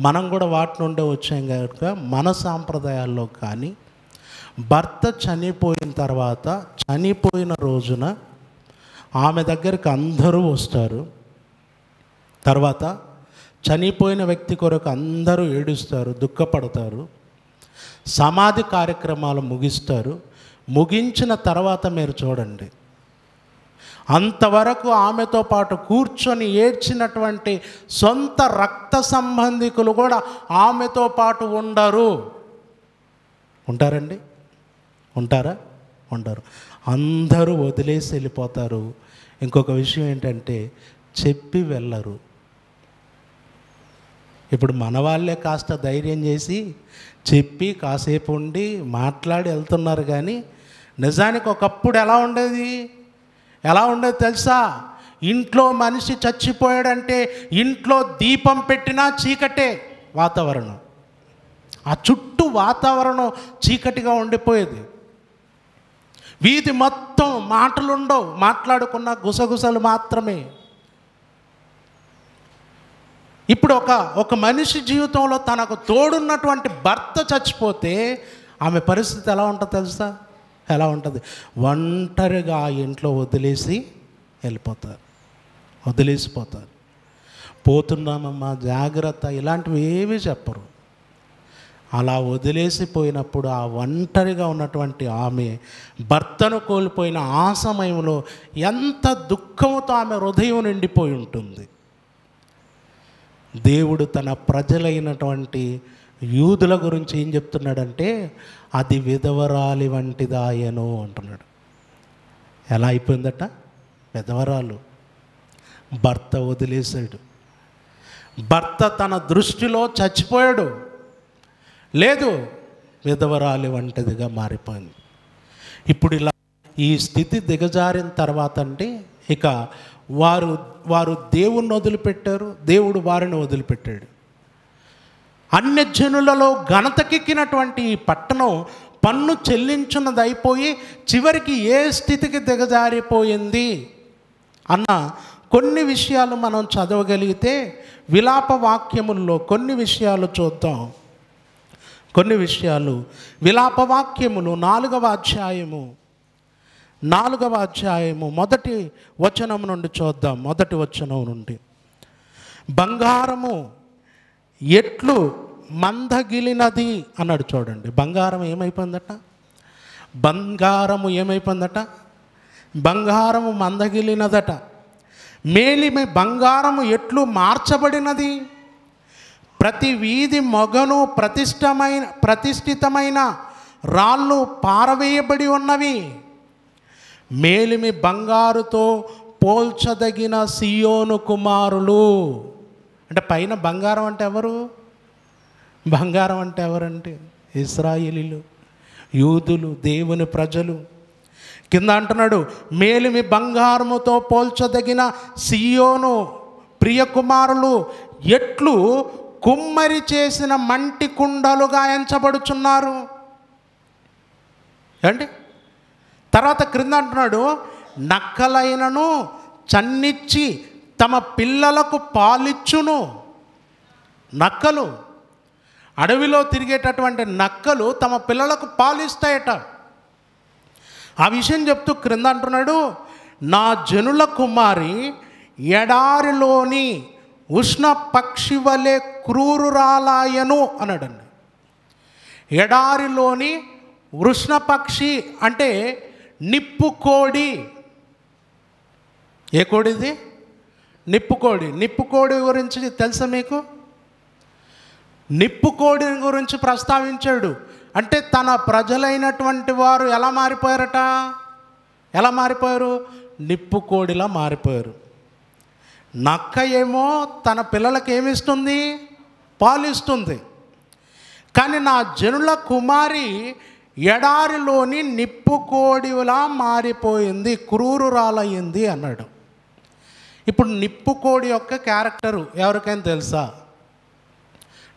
మనం కూడా వాటి నుండే వచ్చాం కనుక మన సాంప్రదాయాల్లో కానీ భర్త చనిపోయిన తర్వాత చనిపోయిన రోజున ఆమె దగ్గరికి అందరూ వస్తారు. తర్వాత చనిపోయిన వ్యక్తి కొరకు అందరూ ఏడుస్తారు, దుఃఖపడతారు. సమాధి కార్యక్రమాలు ముగిస్తారు. ముగించిన తర్వాత మీరు చూడండి, అంతవరకు ఆమెతో పాటు కూర్చొని ఏడ్చినటువంటి సొంత రక్త సంబంధికులు కూడా ఆమెతో పాటు ఉండరు. ఉంటారండి? ఉంటారా? ఉండరు. అందరూ వదిలేసి వెళ్ళిపోతారు. ఇంకొక విషయం ఏంటంటే చెప్పి వెళ్ళరు. ఇప్పుడు మన వాళ్ళే కాస్త ధైర్యం చేసి చెప్పి కాసేపు ఉండి మాట్లాడి వెళ్తున్నారు. కానీ నిజానికి ఒకప్పుడు ఎలా ఉండేది తెలుసా? ఇంట్లో మనిషి చచ్చిపోయాడంటే ఇంట్లో దీపం పెట్టినా చీకటే వాతావరణం. ఆ చుట్టూ వాతావరణం చీకటిగా ఉండిపోయేది. వీధి మొత్తం మాటలుండవు, మాట్లాడుకున్న గుసగుసలు మాత్రమే. ఇప్పుడు ఒక మనిషి జీవితంలో తనకు తోడున్నటువంటి భర్త చచ్చిపోతే ఆమె పరిస్థితి ఎలా ఉంటుందో తెలుసా? ఎలా ఉంటుంది? ఒంటరిగా ఆ ఇంట్లో వదిలేసి వదిలేసిపోతారు. పోతున్నామమ్మా జాగ్రత్త ఇలాంటివి ఏమీ చెప్పరు. అలా వదిలేసిపోయినప్పుడు ఆ ఒంటరిగా ఉన్నటువంటి ఆమె భర్తను కోల్పోయిన ఆ సమయంలో ఎంత దుఃఖంతో ఆమె హృదయం నిండిపోయి ఉంటుంది. దేవుడు తన ప్రజలైనటువంటి యూదుల గురించి ఏం చెప్తున్నాడంటే అది విధవరాలి వంటిదాయను అంటున్నాడు. ఎలా అయిపోయిందట? విధవరాలు. భర్త వదిలేశాడు. భర్త తన దృష్టిలో చచ్చిపోయాడు. లేదు, విధవరాలి వంటిదిగా మారిపోయింది. ఇప్పుడు ఇలా ఈ స్థితి దిగజారిన తర్వాత అంటే ఇక వారు దేవుణ్ణి వదిలిపెట్టారు, దేవుడు వారిని వదిలిపెట్టాడు. అన్యజనులలో ఘనతకెక్కినటువంటి ఈ పట్టణం పన్ను చెల్లించున్నది అయిపోయి చివరికి ఏ స్థితికి దిగజారిపోయింది అన్న కొన్ని విషయాలు మనం చదవగలిగితే విలాప వాక్యముల్లో కొన్ని విషయాలు చూద్దాం. కొన్ని విషయాలు విలాప వాక్యములు 4వ అధ్యాయము మొదటి వచనం నుండి చూద్దాం. మొదటి వచనం నుండి, బంగారము ఎట్లు మందగిలినది అన్నాడు. చూడండి, బంగారం ఏమైపోయిందట? బంగారము మందగిలినదట. మేలిమి బంగారము ఎట్లు మార్చబడినది, ప్రతి వీధి మొగను ప్రతిష్ఠితమైన రాళ్ళు పారవేయబడి ఉన్నవి. మేలిమి బంగారుతో పోల్చదగిన సియోను కుమారులు. అంటే పైన బంగారం అంటే ఎవరు? బంగారం అంటే ఎవరంటే ఇశ్రాయేలీలు, యూదులు, దేవుని ప్రజలు. కింద అంటున్నాడు, మేలిమి బంగారముతో పోల్చదగిన సియోను ప్రియ కుమారులు ఎట్లు కుమ్మరి చేసిన మంటి కుండలుగా ఎంచబడుచున్నారు. ఏంటి? తర్వాత క్రింద అంటున్నాడు, నక్కలైనను చన్నిచ్చి తమ పిల్లలకు పాలిచ్చును. నక్కలు, అడవిలో తిరిగేటటువంటి నక్కలు తమ పిల్లలకు పాలిస్తాయట. ఆ విషయం చెప్తూ క్రింద అంటున్నాడు, నా జనుల కుమారి ఎడారిలోని ఉష్ణ పక్షి వలె క్రూరురాలాయను అన్నాడండి. ఎడారిలోని ఉష్ణ పక్షి అంటే నిప్పుకోడి. ఏ కోడిది? నిప్పుకోడి. నిప్పుకోడి గురించి తెలుసా మీకు? నిప్పుకోడిని గురించి ప్రస్తావించాడు. అంటే తన ప్రజలైనటువంటి వారు ఎలా మారిపోయారట? ఎలా మారిపోయారు? నిప్పుకోడిలా మారిపోయారు. నక్క ఏమో తన పిల్లలకి ఏమిస్తుంది? పాలిస్తుంది. కానీ నా జనుల కుమారి ఎడారిలోని నిప్పుకోడిలా మారిపోయింది, క్రూరురాలయ్యింది అన్నాడు. ఇప్పుడు నిప్పుకోడి యొక్క క్యారెక్టరు ఎవరికైనా తెలుసా?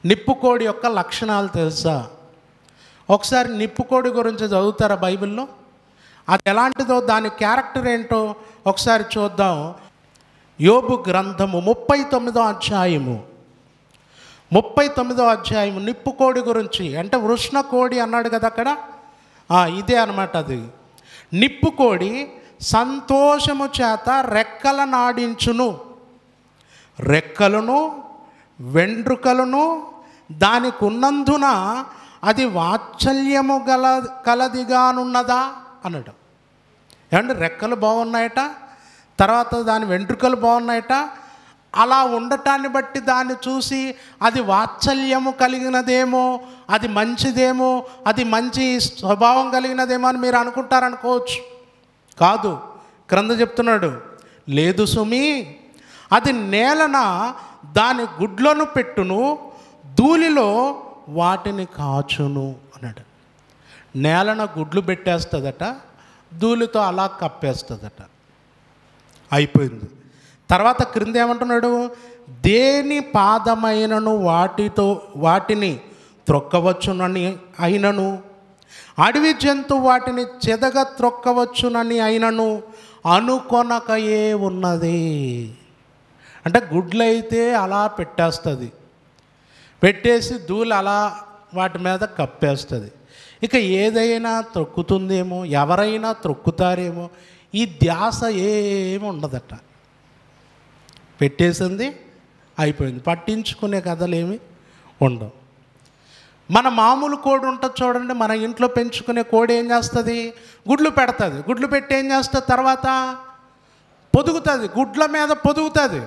నిప్పుకోడి యొక్క లక్షణాలు తెలుసా? ఒకసారి నిప్పుకోడి గురించి చదువుతారా బైబిల్లో? అది ఎలాంటిదో, దాని క్యారెక్టర్ ఏంటో ఒకసారి చూద్దాం. యోబు గ్రంథము 39వ అధ్యాయము నిప్పుకోడి గురించి. అంటే వృష్ణకోడి అన్నాడు కదా అక్కడ, ఇదే అన్నమాట. అది నిప్పుకోడి సంతోషము చేత రెక్కల నాడించును, రెక్కలను వెంట్రుకలను దానికి ఉన్నందున అది వాత్సల్యము కలదిగానున్నదా అన్నాడు. ఏమంటే రెక్కలు బాగున్నాయట, తర్వాత దాని వెంట్రుకలు బాగున్నాయట. అలా ఉండటాన్ని బట్టి దాన్ని చూసి అది వాత్సల్యము కలిగినదేమో, అది మంచిదేమో, అది మంచి స్వభావం కలిగినదేమో అని మీరు అనుకుంటారనుకోవచ్చు. కాదు, క్రింద చెప్తున్నాడు, లేదు సుమి, అది నేలన దాని గుడ్లను పెట్టును, ధూళిలో వాటిని కాచును అన్నాడు. నేలన గుడ్లు పెట్టేస్తుందట, ధూళితో అలా కప్పేస్తుందట. అయిపోయింది. తర్వాత క్రింద ఏమంటున్నాడు, దేని పాదమైనను వాటిని త్రొక్కవచ్చునని అయినను, అడవి జంతువు వాటిని చెదగ త్రొక్కవచ్చునని అయినను అనుకొనకయే ఉన్నది. అంటే గుడ్లైతే అలా పెట్టేస్తుంది, పెట్టేసి ధూళి అలా వాటి మీద కప్పేస్తుంది. ఇక ఏదైనా త్రొక్కుతుందేమో, ఎవరైనా త్రొక్కుతారేమో, ఈ ధ్యాస ఏమి ఉండదట. పెట్టేసింది, అయిపోయింది. పట్టించుకునే కథలేమి ఉండవు. మన మామూలు కోడి ఉంటుంది చూడండి, మన ఇంట్లో పెంచుకునే కోడి ఏం చేస్తుంది? గుడ్లు పెడుతుంది. గుడ్లు పెట్టి ఏం చేస్తుంది? తర్వాత పొదుగుతుంది, గుడ్ల మీద పొదుగుతుంది,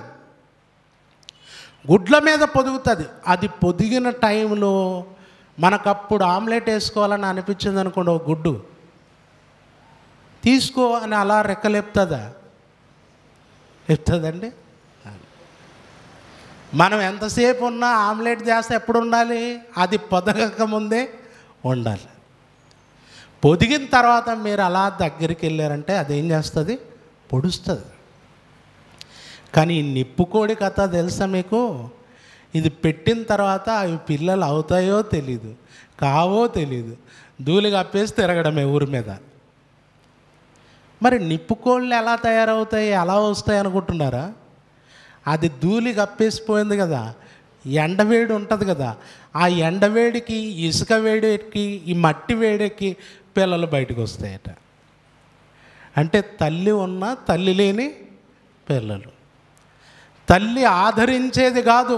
గుడ్ల మీద పొదుగుతుంది. అది పొదిగిన టైంలో మనకప్పుడు ఆమ్లెట్ వేసుకోవాలని అనిపించింది అనుకోండి, ఒక గుడ్డు తీసుకో అని అలా రెక్కలేపుతుందా? చెప్తుందండి. మనం ఎంతసేపు ఉన్నా ఆమ్లెట్ చేస్తే ఎప్పుడు ఉండాలి? అది పొదగక ముందే ఉండాలి. పొదిగిన తర్వాత మీరు అలా దగ్గరికి వెళ్ళారంటే అదేం చేస్తుంది? పొడుస్తుంది. కానీ ఈ నిప్పుకోడి కథ తెలుసా మీకు? ఇది పెట్టిన తర్వాత అవి పిల్లలు అవుతాయో తెలీదు, కావో తెలీదు, ధూళి కప్పేసి తిరగడమే ఊరి మీద. మరి నిప్పుకోళ్ళు ఎలా తయారవుతాయి, ఎలా వస్తాయి అనుకుంటున్నారా? అది ధూళి కప్పేసిపోయింది కదా, ఎండవేడి ఉంటుంది కదా, ఆ ఎండవేడికి, ఇసుక వేడికి, ఈ మట్టి వేడికి పిల్లలు బయటకు వస్తాయట. అంటే తల్లి ఉన్న తల్లి లేని పిల్లలు. తల్లి ఆదరించేది కాదు,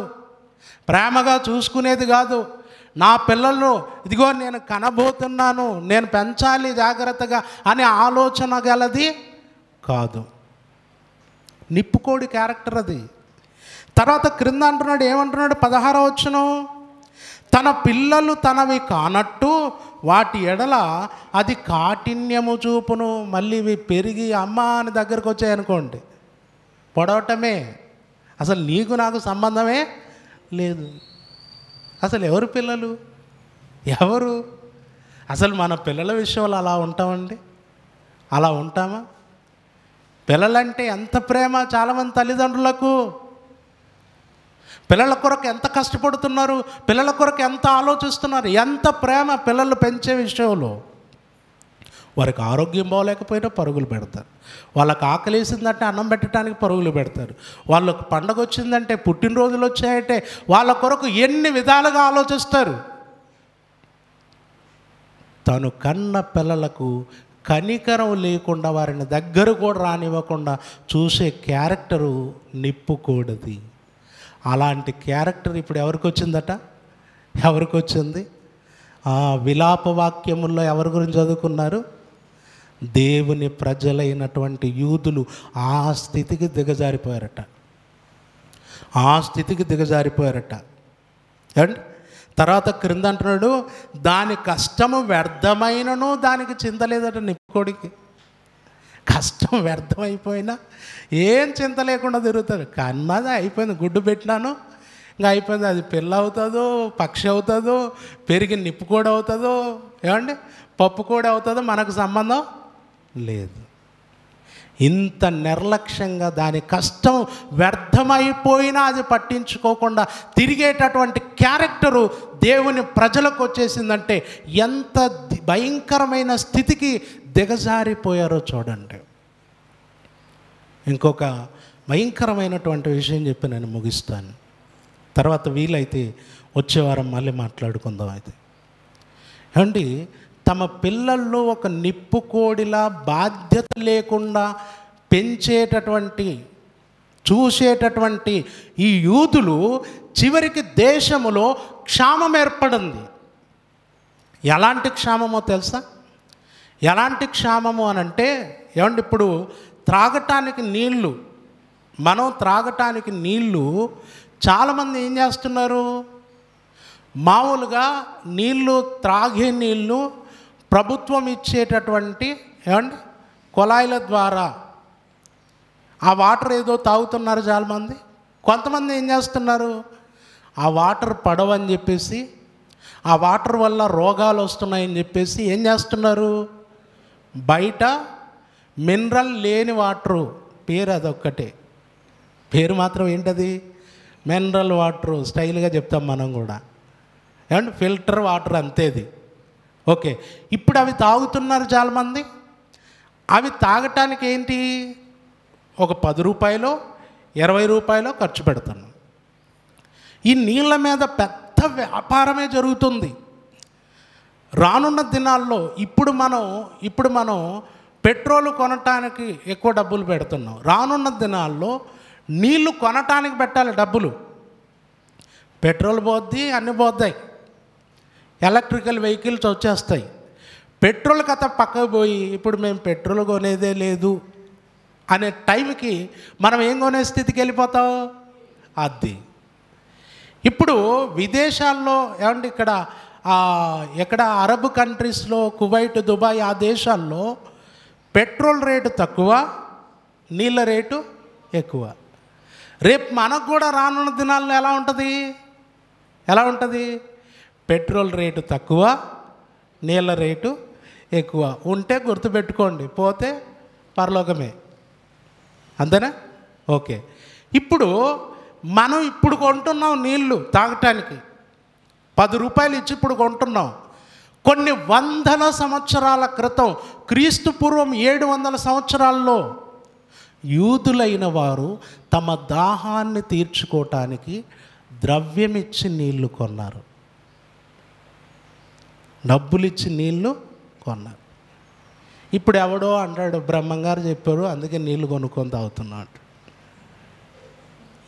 ప్రేమగా చూసుకునేది కాదు. నా పిల్లలు ఇదిగో నేను కనబోతున్నాను, నేను పెంచాలి జాగ్రత్తగా అనే ఆలోచన గలది కాదు. నిప్పుకోడి క్యారెక్టర్ అది. తర్వాత క్రింద అంటున్నాడు, ఏమంటున్నాడు 16వ వచనం, తన పిల్లలు తనవి కానట్టు వాటి ఎడల అది కాఠిన్యము చూపును. మళ్ళీ ఇవి పెరిగి అమ్మ అని దగ్గరకు వచ్చాయనుకోండి, పొడవటమే, అసలు నీకు నాకు సంబంధమే లేదు. అసలు ఎవరు పిల్లలు, ఎవరు? అసలు మన పిల్లల విషయంలో అలా ఉంటామండి? అలా ఉంటామా? పిల్లలంటే ఎంత ప్రేమ చాలామంది తల్లిదండ్రులకు. పిల్లల కొరకు ఎంత కష్టపడుతున్నారు, పిల్లల కొరకు ఎంత ఆలోచిస్తున్నారు, ఎంత ప్రేమ పిల్లలు పెంచే విషయంలో. వారికి ఆరోగ్యం బాగోలేకపోయినా పరుగులు పెడతారు, వాళ్ళకి ఆకలేసిందంటే అన్నం పెట్టడానికి పరుగులు పెడతారు, వాళ్ళకు పండగ వచ్చిందంటే, పుట్టినరోజులు వచ్చాయంటే వాళ్ళ కొరకు ఎన్ని విధాలుగా ఆలోచిస్తారు. తను కన్న పిల్లలకు కనికరం లేకుండా వారిని దగ్గర కూడా రానివ్వకుండా చూసే క్యారెక్టరు నిప్పుకోడిది. అలాంటి క్యారెక్టర్ ఇప్పుడు ఎవరికి వచ్చిందట? ఎవరికి వచ్చింది? విలాప వాక్యముల్లో ఎవరి గురించి చదువుకున్నారు? దేవుని ప్రజలైనటువంటి యూదులు ఆ స్థితికి దిగజారిపోయారట. ఆ స్థితికి దిగజారిపోయారట. అండ్ తర్వాత క్రింద అంటున్నాడు, దాని కష్టము వ్యర్థమైనను దానికి చింతలేదట. నిప్పుకోడికి కష్టం వ్యర్థమైపోయినా ఏం చింత లేకుండా తిరుగుతారు. కన్నది అయిపోయింది, గుడ్డు పెట్టినాను ఇంకా అయిపోయింది. అది పిల్ల అవుతుందో, పక్షి అవుతుందో, పెరిగి నిప్పుకోడి అవుతుందో, ఏమండి పప్పు కూడా అవుతుందో, మనకు సంబంధం లేదు. ఇంత నిర్లక్ష్యంగా దాని కష్టం వ్యర్థమైపోయినా అది పట్టించుకోకుండా తిరిగేటటువంటి క్యారెక్టరు దేవుని ప్రజలకు వచ్చేసిందంటే ఎంత భయంకరమైన స్థితికి దిగజారిపోయారో చూడండి. ఇంకొక భయంకరమైనటువంటి విషయం చెప్పి నేను ముగిస్తాను, తర్వాత వీలైతే వచ్చే వారం మళ్ళీ మాట్లాడుకుందాం. అయితే ఏమండి, తమ పిల్లల్లో ఒక నిప్పుకోడిలా బాధ్యత లేకుండా పెంచేటటువంటి, చూసేటటువంటి ఈ యూదులు చివరికి దేశములో క్షామం ఏర్పడింది. ఎలాంటి క్షామమో తెలుసా? ఎలాంటి క్షామము అనంటే, ఏమండి ఇప్పుడు త్రాగటానికి నీళ్ళు, మనం త్రాగటానికి నీళ్ళు చాలామంది ఏం చేస్తున్నారు, మామూలుగా నీళ్ళు, త్రాగే నీళ్ళు ప్రభుత్వం ఇచ్చేటటువంటి ఏమండి కుళాయిల ద్వారా ఆ వాటర్ ఏదో తాగుతున్నారు చాలామంది. కొంతమంది ఏం చేస్తున్నారు, ఆ వాటర్ పడవని చెప్పేసి, ఆ వాటర్ వల్ల రోగాలు వస్తున్నాయని చెప్పేసి ఏం చేస్తున్నారు, బయట మినరల్ లేని వాటరు, పేరు అదొక్కటే, పేరు మాత్రం ఏంటది, మినరల్ వాటరు, స్టైల్గా చెప్తాం మనం కూడా, ఏమంటే ఫిల్టర్ వాటర్ అంతేది. ఓకే, ఇప్పుడు అవి తాగుతున్నారు చాలామంది. అవి తాగటానికి ఏంటి, ఒక 10 రూపాయలు 20 రూపాయలు ఖర్చు పెడుతున్నాం. ఈ నీళ్ళ మీద పెద్ద వ్యాపారమే జరుగుతుంది. రానున్న దినాల్లో ఇప్పుడు మనం పెట్రోల్ కొనటానికి ఎక్కువ డబ్బులు పెడుతున్నాం. రానున్న దినాల్లో నీళ్లు కొనటానికి పెట్టాలి డబ్బులు. పెట్రోల్ పోద్ది, అన్నీ పోద్దాయి, ఎలక్ట్రికల్ వెహికల్స్ వచ్చేస్తాయి. పెట్రోల్ కథ పక్కకు పోయి ఇప్పుడు మేము పెట్రోల్ కొనేదే లేదు అనే టైంకి మనం ఏం కొనే స్థితికి వెళ్ళిపోతాం. అది ఇప్పుడు విదేశాల్లో ఏమంటే ఎక్కడ అరబ్ కంట్రీస్లో, కువైట్, దుబాయ్, ఆ దేశాల్లో పెట్రోల్ రేటు తక్కువ, నీళ్ళ రేటు ఎక్కువ. రేపు మనకు కూడా రానున్న దినాల్లో ఎలా ఉంటుంది, పెట్రోల్ రేటు తక్కువ, నీళ్ళ రేటు ఎక్కువ. ఉంటే గుర్తుపెట్టుకోండి, పోతే పరలోకమే. అంతేనా? ఓకే, మనం ఇప్పుడు కొంటున్నాం నీళ్ళు తాగటానికి, 10 రూపాయలు ఇచ్చి ఇప్పుడు కొంటున్నాం. కొన్ని వందల సంవత్సరాల క్రితం, క్రీస్తు పూర్వం 700 సంవత్సరాల్లో యూదులైన వారు తమ దాహాన్ని తీర్చుకోవటానికి ద్రవ్యమిచ్చి నీళ్లు కొన్నారు, డబ్బులిచ్చి నీళ్లు కొన్నారు. ఇప్పుడు ఎవడో అంటాడు, బ్రహ్మంగారు చెప్పారు అందుకే నీళ్లు కొనుక్కొని తాగుతున్నాడు.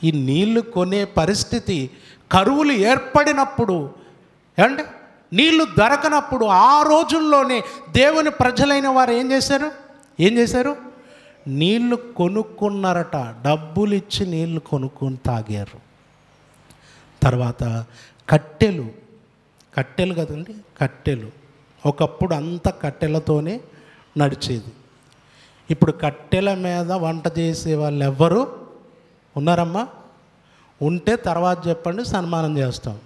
ఈ నీళ్లు కొనే పరిస్థితి కరువులు ఏర్పడినప్పుడు, ఏమంటే నీళ్లు దొరకనప్పుడు ఆ రోజుల్లోనే దేవుని ప్రజలైన వారు ఏం చేశారు? నీళ్లు కొనుక్కున్నారట, డబ్బులు ఇచ్చి నీళ్లు కొనుక్కొని తాగారు. తర్వాత కట్టెలు కదండి, కట్టెలు. ఒకప్పుడు అంత కట్టెలతోనే నడిచేది. ఇప్పుడు కట్టెల మీద వంట చేసే వాళ్ళు ఎవ్వరు ఉన్నారమ్మా? ఉంటే తర్వాత చెప్పండి, సన్మానం చేస్తాం.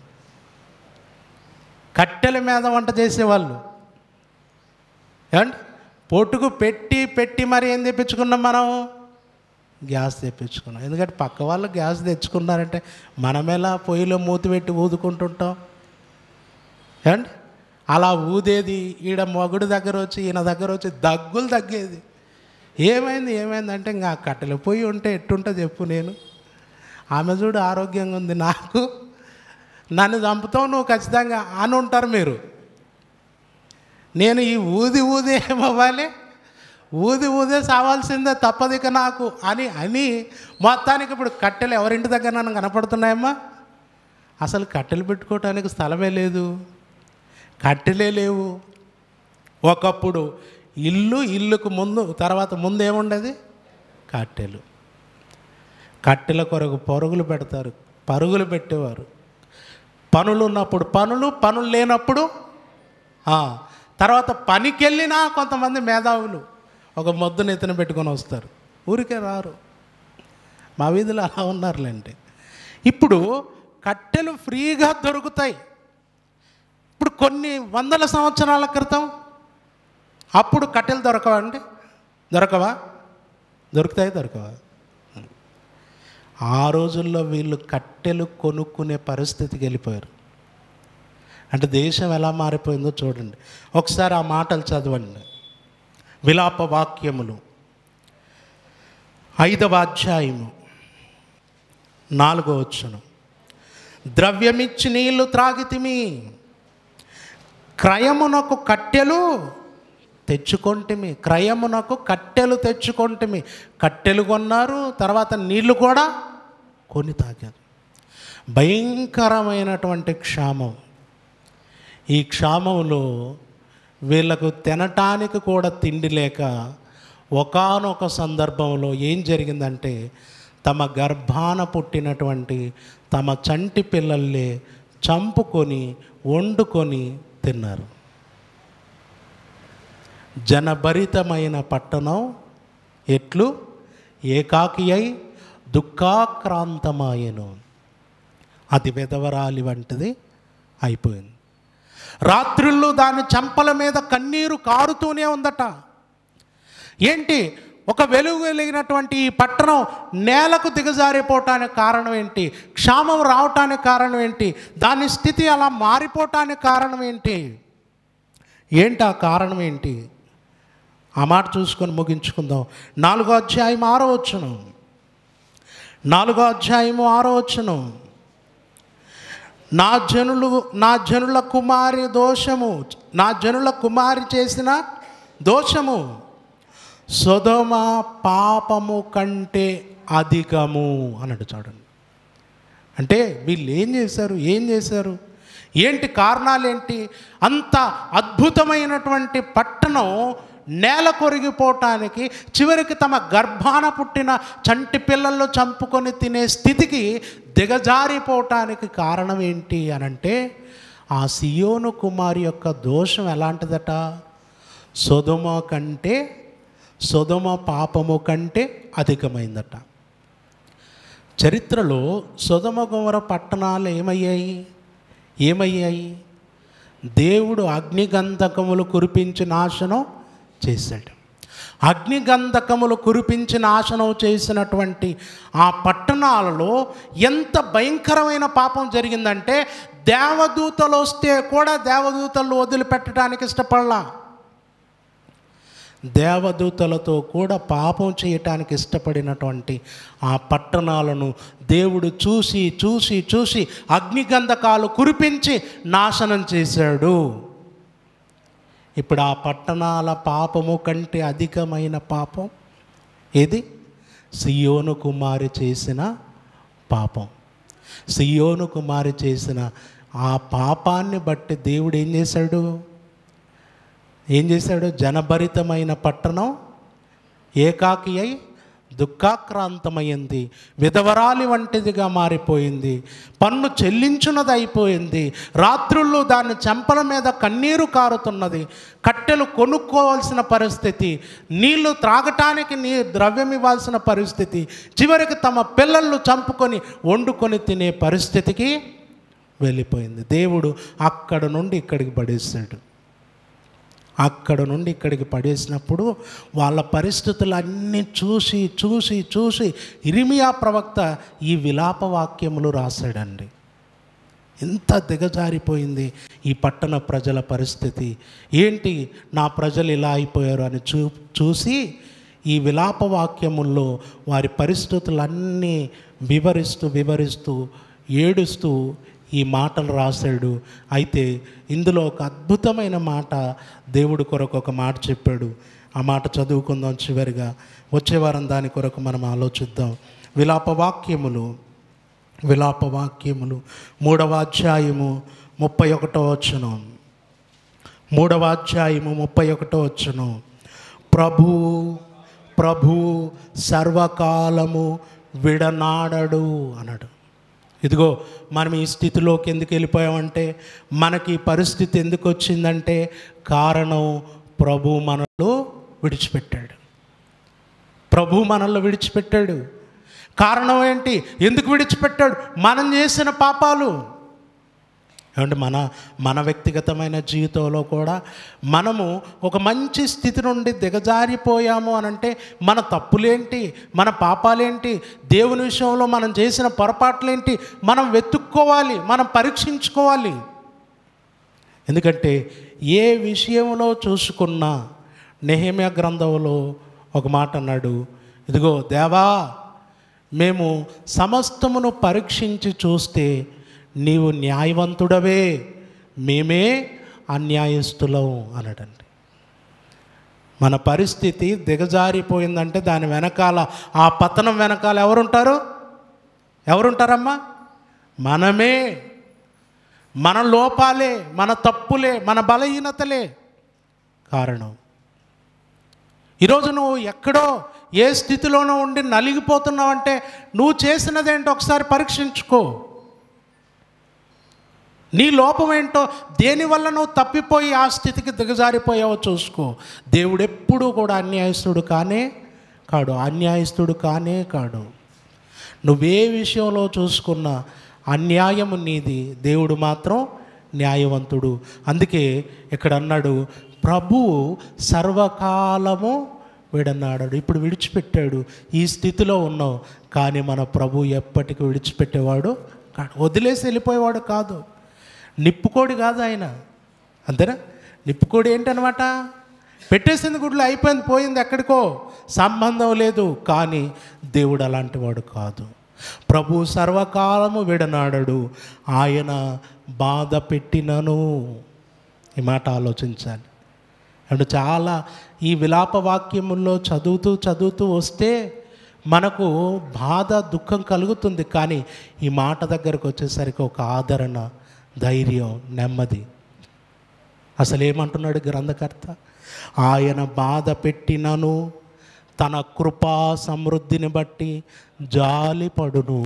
కట్టెల మీద వంట చేసేవాళ్ళు ఏమండి, పొట్టుకు పెట్టి మరి ఏం తెప్పించుకున్నాం మనం? గ్యాస్ తెప్పించుకున్నాం. ఎందుకంటే పక్క వాళ్ళు గ్యాస్ తెచ్చుకున్నారంటే మనమెలా పొయ్యిలో మూతి పెట్టి ఊదుకుంటుంటాం ఏమండి? అలా ఊదేది ఈడ మొగుడు దగ్గర వచ్చి ఈయన దగ్గర వచ్చి దగ్గులు తగ్గేది. ఏమైందంటే ఇంకా కట్టెలు పొయ్యి ఉంటే ఎట్టుంటే చెప్పు. నేను ఆమె చూడు ఆరోగ్యంగా ఉంది, నన్ను చంపుతావు నువ్వు ఖచ్చితంగా అని ఉంటారు మీరు. నేను ఈ ఊది ఏమవ్వాలి, ఊదే సావాల్సిందే తప్పదిక నాకు అని మొత్తానికి ఇప్పుడు కట్టెలు ఎవరింటి దగ్గర నన్ను కనపడుతున్నాయమ్మా? అసలు కట్టెలు పెట్టుకోవటానికి స్థలమే లేదు, కట్టెలే లేవు. ఒకప్పుడు ఇల్లుకు తర్వాత ముందు ఏముండేది? కట్టెల కొరకు పరుగులు పెట్టేవారు. పనులు ఉన్నప్పుడు పనులు లేనప్పుడు తర్వాత పనికి వెళ్ళినా కొంతమంది మేధావులు ఒక మొద్దును ఎత్తున పెట్టుకొని వస్తారు, ఊరికే రారు. మా వీధిలో అలా ఉన్నారులేండి. ఇప్పుడు కట్టెలు ఫ్రీగా దొరుకుతాయి. ఇప్పుడు కొన్ని వందల సంవత్సరాల క్రితం అప్పుడు కట్టెలు దొరకవండి? దొరకవా? ఆ రోజుల్లో వీళ్ళు కట్టెలు కొనుక్కునే పరిస్థితికి వెళ్ళిపోయారు. అంటే దేశం ఎలా మారిపోయిందో చూడండి. ఒకసారి ఆ మాటలు చదవండి. విలాప వాక్యములు 5వ అధ్యాయము 4వ వచనం. ద్రవ్యమిచ్చి నీళ్లు త్రాగితిమి, క్రయమునకు కట్టెలు తెచ్చుకొంటిమి. కట్టెలు కొన్నారు, తర్వాత నీళ్లు కూడా కొని తాగారు. భయంకరమైనటువంటి క్షామం. ఈ క్షామంలో వీళ్ళకు తినటానికి కూడా తిండి లేక ఒకానొక సందర్భంలో ఏం జరిగిందంటే తమ గర్భాన పుట్టినటువంటి తమ చంటి పిల్లల్ని చంపుకొని వండుకొని తిన్నారు. జనభరితమైన పట్టణం ఎట్లు ఏకాకి అయి దుఃఖాక్రాంతమాయెను. అది విధవరాలి వంటిది అయిపోయింది. రాత్రుళ్ళు దాని చెంపల మీద కన్నీరు కారుతూనే ఉందట. ఏంటి? ఒక వెలిగినటువంటి ఈ పట్టణం నేలకు దిగజారిపోవటానికి కారణం ఏంటి? క్షామం రావటానికి కారణం ఏంటి? దాని స్థితి అలా మారిపోవటానికి కారణం ఏంటి? ఆ కారణం ఏంటి? ఆ మాట చూసుకొని ముగించుకుందాం. 4వ అధ్యాయం 6వ వచనం. 4వ అధ్యాయము 6వ వచనం. నా జనుల కుమారి దోషము, నా జనుల కుమారి చేసిన దోషము సొదొమ పాపము కంటే అధికము అన్నట్టు చూడండి. అంటే వీళ్ళు ఏం చేశారు? ఏంటి కారణాలేంటి? అంత అద్భుతమైనటువంటి పట్టణం నేల కొరిగిపోవటానికి, చివరికి తమ గర్భాన పుట్టిన చంటి పిల్లల్లో చంపుకొని తినే స్థితికి దిగజారిపోవటానికి కారణం ఏంటి అనంటే ఆ సియోను కుమారి యొక్క దోషం ఎలాంటిదట? సొదొమ పాపము కంటే అధికమైందట. చరిత్రలో సొదొమ గొమొర్రా పట్టణాలు ఏమయ్యాయి? దేవుడు అగ్నిగంధకములు కురిపించి నాశనం చేశాడు. అగ్నిగంధకములు కురిపించి నాశనం చేసినటువంటి ఆ పట్టణాలలో ఎంత భయంకరమైన పాపం జరిగిందంటే దేవదూతలు వస్తే కూడా దేవదూతలను వదిలిపెట్టడానికి ఇష్టపడలా. దేవదూతలతో కూడా పాపం చేయటానికి ఇష్టపడినటువంటి ఆ పట్టణాలను దేవుడు చూసి చూసి చూసి అగ్నిగంధకాలు కురిపించి నాశనం చేశాడు. ఇప్పుడు ఆ పట్టణాల పాపము కంటే అధికమైన పాపం ఏది? సియోను కుమారి చేసిన పాపం. సియోను కుమారి చేసిన ఆ పాపాన్ని బట్టి దేవుడు ఏం చేశాడు? జనభరితమైన పట్టణం ఏకాకి అయి దుఃఖాక్రాంతమైంది, విధవరాలి వంటిదిగా మారిపోయింది, పన్ను చెల్లించున్నది అయిపోయింది. రాత్రుల్లో దాని చెంపల మీద కన్నీరు కారుతున్నది, కట్టెలు కొనుక్కోవాల్సిన పరిస్థితి, నీళ్లు త్రాగటానికి ద్రవ్యం ఇవ్వాల్సిన పరిస్థితి, చివరికి తమ పిల్లలను చంపుకొని వండుకొని తినే పరిస్థితికి వెళ్ళిపోయింది. దేవుడు అక్కడ నుండి ఇక్కడికి పడేశాడు. అక్కడ నుండి ఇక్కడికి పడేసినప్పుడు వాళ్ళ పరిస్థితులన్నీ చూసి చూసి చూసి ఇర్మియా ప్రవక్త ఈ విలాప వాక్యములు రాశాడండి. ఎంత దిగజారిపోయింది ఈ పట్టణ ప్రజల పరిస్థితి, ఏంటి నా ప్రజలు ఇలా అయిపోయారు అని చూసి ఈ విలాప వాక్యముల్లో వారి పరిస్థితులన్నీ వివరిస్తూ ఏడుస్తూ ఈ మాటలు రాశాడు. అయితే ఇందులో ఒక అద్భుతమైన మాట దేవుడి కొరకు ఒక మాట చెప్పాడు. ఆ మాట చదువుకుందాం చివరిగా. వచ్చే వారం దాని కొరకు మనం ఆలోచిద్దాం. విలాపవాక్యములు 3వ అధ్యాయము 31వ వచనం. 3వ అధ్యాయము 31వ వచనం. ప్రభు సర్వకాలము విడనాడడు అన్నాడు. ఇదిగో మనం ఈ స్థితిలోకి ఎందుకు వెళ్ళిపోయామంటే, మనకి పరిస్థితి ఎందుకు వచ్చిందంటే కారణం ప్రభు మనలో విడిచిపెట్టాడు. ప్రభు మనల్ని విడిచిపెట్టాడు. కారణం ఏంటి? ఎందుకు విడిచిపెట్టాడు? మనం చేసిన పాపాలు. ఏమంటే మన వ్యక్తిగతమైన జీవితంలో కూడా మనము ఒక మంచి స్థితి నుండి దిగజారిపోయాము అనంటే మన తప్పులేంటి, మన పాపాలేంటి, దేవుని విషయంలో మనం చేసిన పొరపాట్లేంటి మనం వెతుక్కోవాలి, మనం పరీక్షించుకోవాలి. ఎందుకంటే ఏ విషయంలో చూసుకున్నా నెహెమ్యా గ్రంథంలో ఒక మాట అన్నాడు, ఇదిగో దేవా, మేము సమస్తమును పరీక్షించి చూస్తే నీవు న్యాయవంతుడవే, మేమే అన్యాయస్తులం అన్నాడండి. మన పరిస్థితి దిగజారిపోయిందంటే దాని వెనకాల, ఆ పతనం వెనకాల ఎవరుంటారమ్మా? మనమే. మన లోపాలే, మన తప్పులే, మన బలహీనతలే కారణం. ఈరోజు నువ్వు ఎక్కడో ఏ స్థితిలోనో ఉండి నలిగిపోతున్నావంటే నువ్వు చేసినదేంటో ఒకసారి పరీక్షించుకో. నీ లోపం ఏంటో, దేనివల్ల నువ్వు తప్పిపోయి ఆ స్థితికి దిగజారిపోయావో చూసుకో. దేవుడు ఎప్పుడూ కూడా అన్యాయస్తుడు కానే కాడు. నువ్వే విషయంలో చూసుకున్నా అన్యాయము నీది, దేవుడు మాత్రం న్యాయవంతుడు. అందుకే ఇక్కడ అన్నాడు, ప్రభువు సర్వకాలము విడనాడాడు. ఇప్పుడు విడిచిపెట్టాడు, ఈ స్థితిలో ఉన్నావు, కానీ మన ప్రభు ఎప్పటికీ విడిచిపెట్టేవాడు కాదు, వదిలేసి వెళ్ళిపోయేవాడు కాదు. నిప్పుకోడి కాదు ఆయన, అంతేనా? నిప్పుకోడి ఏంటనమాట, పెట్టేసింది గుడ్లు, అయిపోయింది, పోయింది, ఎక్కడికో, సంబంధం లేదు. కానీ దేవుడు అలాంటి వాడు కాదు. ప్రభు సర్వకాలము విడనాడడు, ఆయన బాధ పెట్టినను. ఈ మాట ఆలోచించాలి. అంటే చాలా ఈ విలాప వాక్యముల్లో చదువుతూ వస్తే మనకు బాధ, దుఃఖం కలుగుతుంది. కానీ ఈ మాట దగ్గరకు వచ్చేసరికి ఒక ఆదరణ, ధైర్యం, నెమ్మది. అసలు ఏమంటున్నాడు గ్రంథకర్త? ఆయన బాధ పెట్టినను తన కృపా సమృద్ధిని బట్టి జాలిపడును.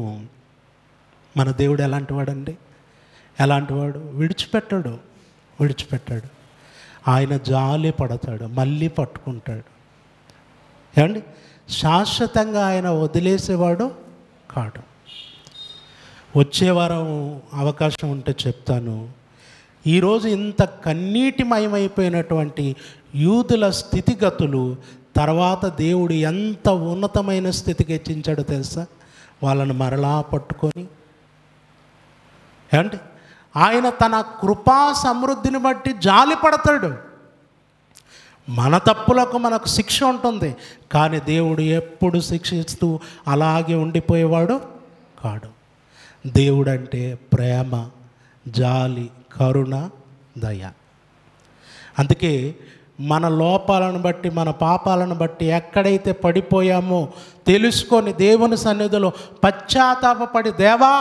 మన దేవుడు ఎలాంటి వాడండి? ఎలాంటివాడు? విడిచిపెట్టాడు. ఆయన జాలి పడతాడు, మళ్ళీ పట్టుకుంటాడు. ఏమండి? శాశ్వతంగా ఆయన వదిలేసేవాడు కాడు. వచ్చే వారం అవకాశం ఉంటే చెప్తాను. ఈరోజు ఇంత కన్నీటిమయమైపోయినటువంటి యూదుల స్థితిగతులు తర్వాత దేవుడు ఎంత ఉన్నతమైన స్థితికి హెచ్చించాడో తెలుసా? వాళ్ళను మరలా పట్టుకొని, ఏమంటే ఆయన తన కృపా సమృద్ధిని బట్టి జాలి పడతాడు. మన తప్పులకు మనకు శిక్ష ఉంటుంది, కానీ దేవుడు ఎప్పుడు శిక్షిస్తూ అలాగే ఉండిపోయేవాడు కాడు. దేవుడు అంటే ప్రేమ, జాలి, కరుణ, దయ. అందుకే మన లోపాలను బట్టి, మన పాపాలను బట్టి ఎక్కడైతే పడిపోయామో తెలుసుకొని దేవుని సన్నిధిలో పశ్చాత్తాపపడి, దేవా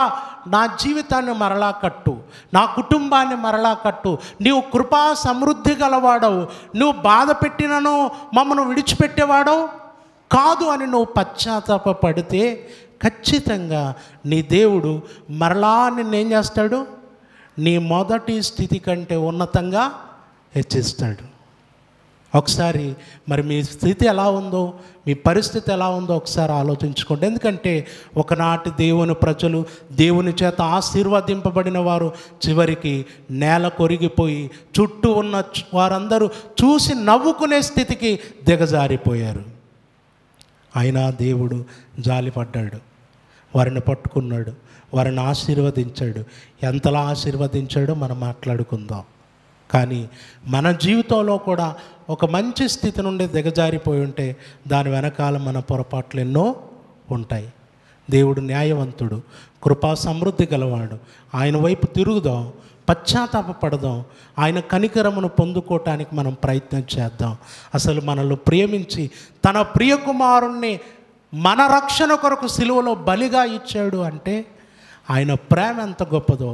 నా జీవితాన్ని మరలా కట్టు, నా కుటుంబాన్ని మరలా కట్టు, నీవు కృపా సమృద్ధి గలవాడవు, నువ్వు బాధ పెట్టినను మమ్మను విడిచిపెట్టేవాడవు కాదు అని నువ్వు పశ్చాత్తాపపడితే ఖచ్చితంగా నీ దేవుడు మరలా నిన్నేం చేస్తాడు? నీ మొదటి స్థితి కంటే ఉన్నతంగా హెచ్చిస్తాడు. ఒకసారి మరి మీ స్థితి ఎలా ఉందో, మీ పరిస్థితి ఎలా ఉందో ఒకసారి ఆలోచించుకోండి. ఎందుకంటే ఒకనాటి దేవుని ప్రజలు, దేవుని చేత ఆశీర్వదింపబడిన వారు చివరికి నేల కొరిగిపోయి చుట్టూ ఉన్న వారందరూ చూసి నవ్వుకునే స్థితికి దిగజారిపోయారు. అయినా దేవుడు జాలిపడ్డాడు, వారిని పట్టుకున్నాడు, వారిని ఆశీర్వదించాడు. ఎంతలా ఆశీర్వదించాడో మనం మాట్లాడుకుందాం. కానీ మన జీవితంలో కూడా ఒక మంచి స్థితి నుండి దిగజారిపోయి ఉంటే దాని వెనకాల మన పొరపాట్లు ఎన్నో ఉంటాయి. దేవుడు న్యాయవంతుడు, కృపా సమృద్ధి గలవాడు. ఆయన వైపు తిరుగుదాం, పశ్చాత్తాపపడదాం, ఆయన కనికరమును పొందుకోవటానికి మనం ప్రయత్నం చేద్దాం. అసలు మనల్ని ప్రేమించి తన ప్రియకుమారుణ్ణి మన రక్షణ కొరకు సిలువలో బలిగా ఇచ్చాడు అంటే ఆయన ప్రేమ ఎంత గొప్పదో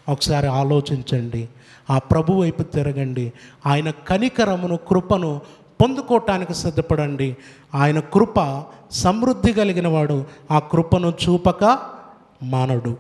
ఒకసారి ఆలోచించండి. ఆ ప్రభు వైపు తిరగండి, ఆయన కనికరమును, కృపను పొందుకోవటానికి సిద్ధపడండి. ఆయన కృప సమృద్ధి కలిగిన వాడు, ఆ కృపను చూపక మానడు.